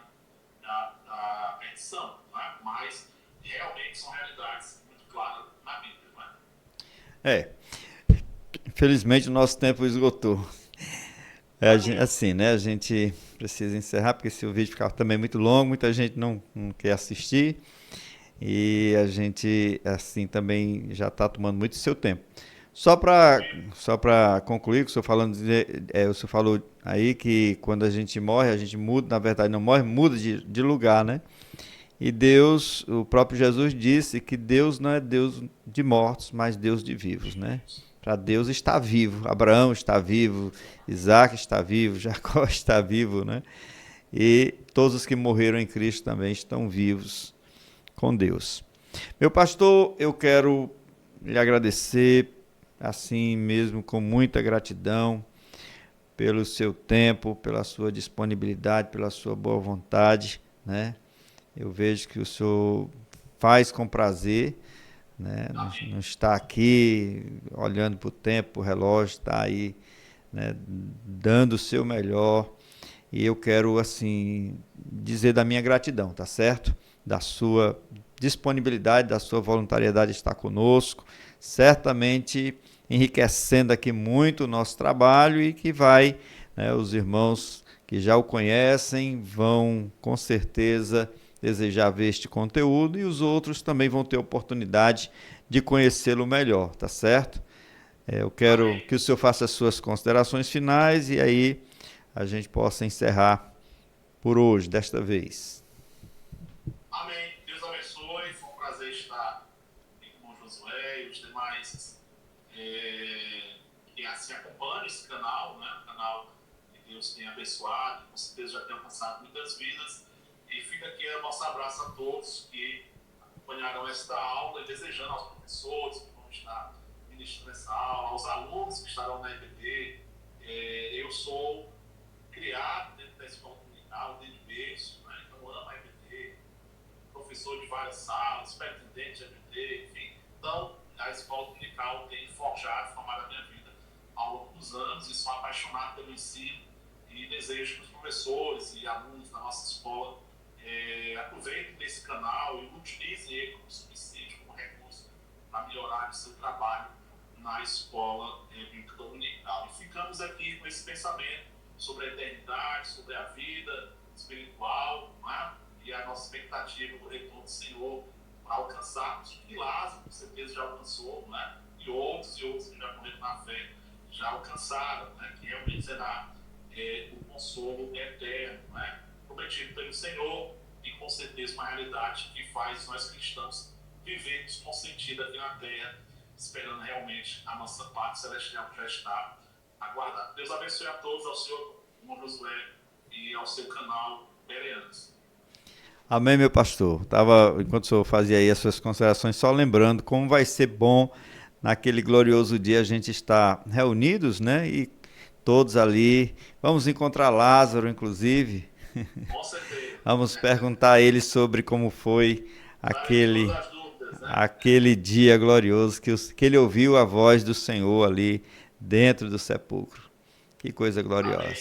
da perdição, né? Mas realmente são realidades muito claras na Bíblia, né? Infelizmente o nosso tempo esgotou. Assim, né? A gente precisa encerrar, porque se o vídeo ficar também muito longo, muita gente não quer assistir. E a gente, assim, também já está tomando muito seu tempo. Só para concluir, que o senhor o senhor falou aí que quando a gente morre, a gente muda, na verdade não morre, muda de lugar, né? E Deus, o próprio Jesus disse que Deus não é Deus de mortos, mas Deus de vivos, né? Para Deus está vivo, Abraão está vivo, Isaac está vivo, Jacó está vivo, né? E todos os que morreram em Cristo também estão vivos com Deus. Meu pastor, eu quero lhe agradecer, assim mesmo, com muita gratidão, pelo seu tempo, pela sua disponibilidade, pela sua boa vontade, né? Eu vejo que o senhor faz com prazer, né? Não está aqui olhando para o tempo, para o relógio, está aí, né, dando o seu melhor. E eu quero, assim, dizer da minha gratidão, tá certo? Da sua disponibilidade, da sua voluntariedade de estar conosco, certamente enriquecendo aqui muito o nosso trabalho e que vai, né, os irmãos que já o conhecem vão, com certeza, desejar ver este conteúdo e os outros também vão ter oportunidade de conhecê-lo melhor, tá certo? Eu quero que o senhor faça as suas considerações finais e aí a gente possa encerrar por hoje, desta vez. Amém. Deus abençoe. Foi um prazer estar aqui com o Josué e os demais que assim acompanham esse canal, né? O canal que Deus tem abençoado, com certeza já tem alcançado muitas vidas. E fica aqui o nosso abraço a todos que acompanharam esta aula e desejando aos professores que vão estar ministrando essa aula, aos alunos que estarão na EBD. Eu sou criado dentro da escola comunitária, desde berço, né? Então amo a EBD, professor de várias salas, superintendente de EBD, enfim. Então, a escola dominical tem formado a minha vida ao longo dos anos e sou apaixonado pelo ensino e desejo que os professores e alunos da nossa escola aproveitem desse canal e utilizem ele como subsídio, como recurso para melhorar o seu trabalho na escola bíblica dominical. E ficamos aqui com esse pensamento sobre a eternidade, sobre a vida espiritual, né? E a nossa expectativa do retorno do Senhor para alcançarmos que Lázaro, com certeza, já alcançou, né? E outros que já morreram na fé já alcançaram, né? Que realmente será o consolo eterno, né? Prometido pelo Senhor e com certeza uma realidade que faz nós cristãos vivermos com sentido aqui na terra esperando realmente a nossa parte celestial que já está aguardada. Deus abençoe a todos, ao senhor irmão Josué e ao seu canal Bereanos. Amém, meu pastor. Enquanto o senhor fazia aí as suas considerações, só lembrando como vai ser bom naquele glorioso dia a gente estar reunidos, né? E todos ali. Vamos encontrar Lázaro, inclusive. Com certeza. Vamos perguntar a ele sobre como foi aquele dia glorioso que ele ouviu a voz do Senhor ali dentro do sepulcro. Que coisa gloriosa. Amém.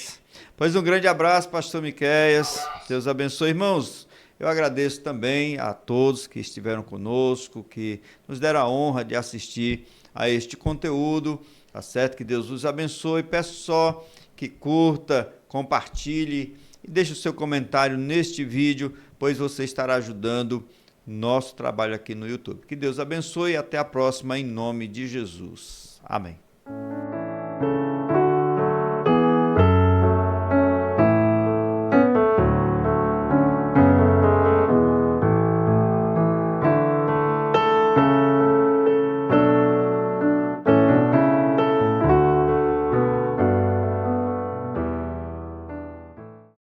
Pois um grande abraço, pastor Miqueias. Deus abençoe, irmãos. Eu agradeço também a todos que estiveram conosco, que nos deram a honra de assistir a este conteúdo. Tá certo? Que Deus os abençoe. Peço só que curta, compartilhe e deixe o seu comentário neste vídeo, pois você estará ajudando nosso trabalho aqui no YouTube. Que Deus abençoe e até a próxima, em nome de Jesus. Amém.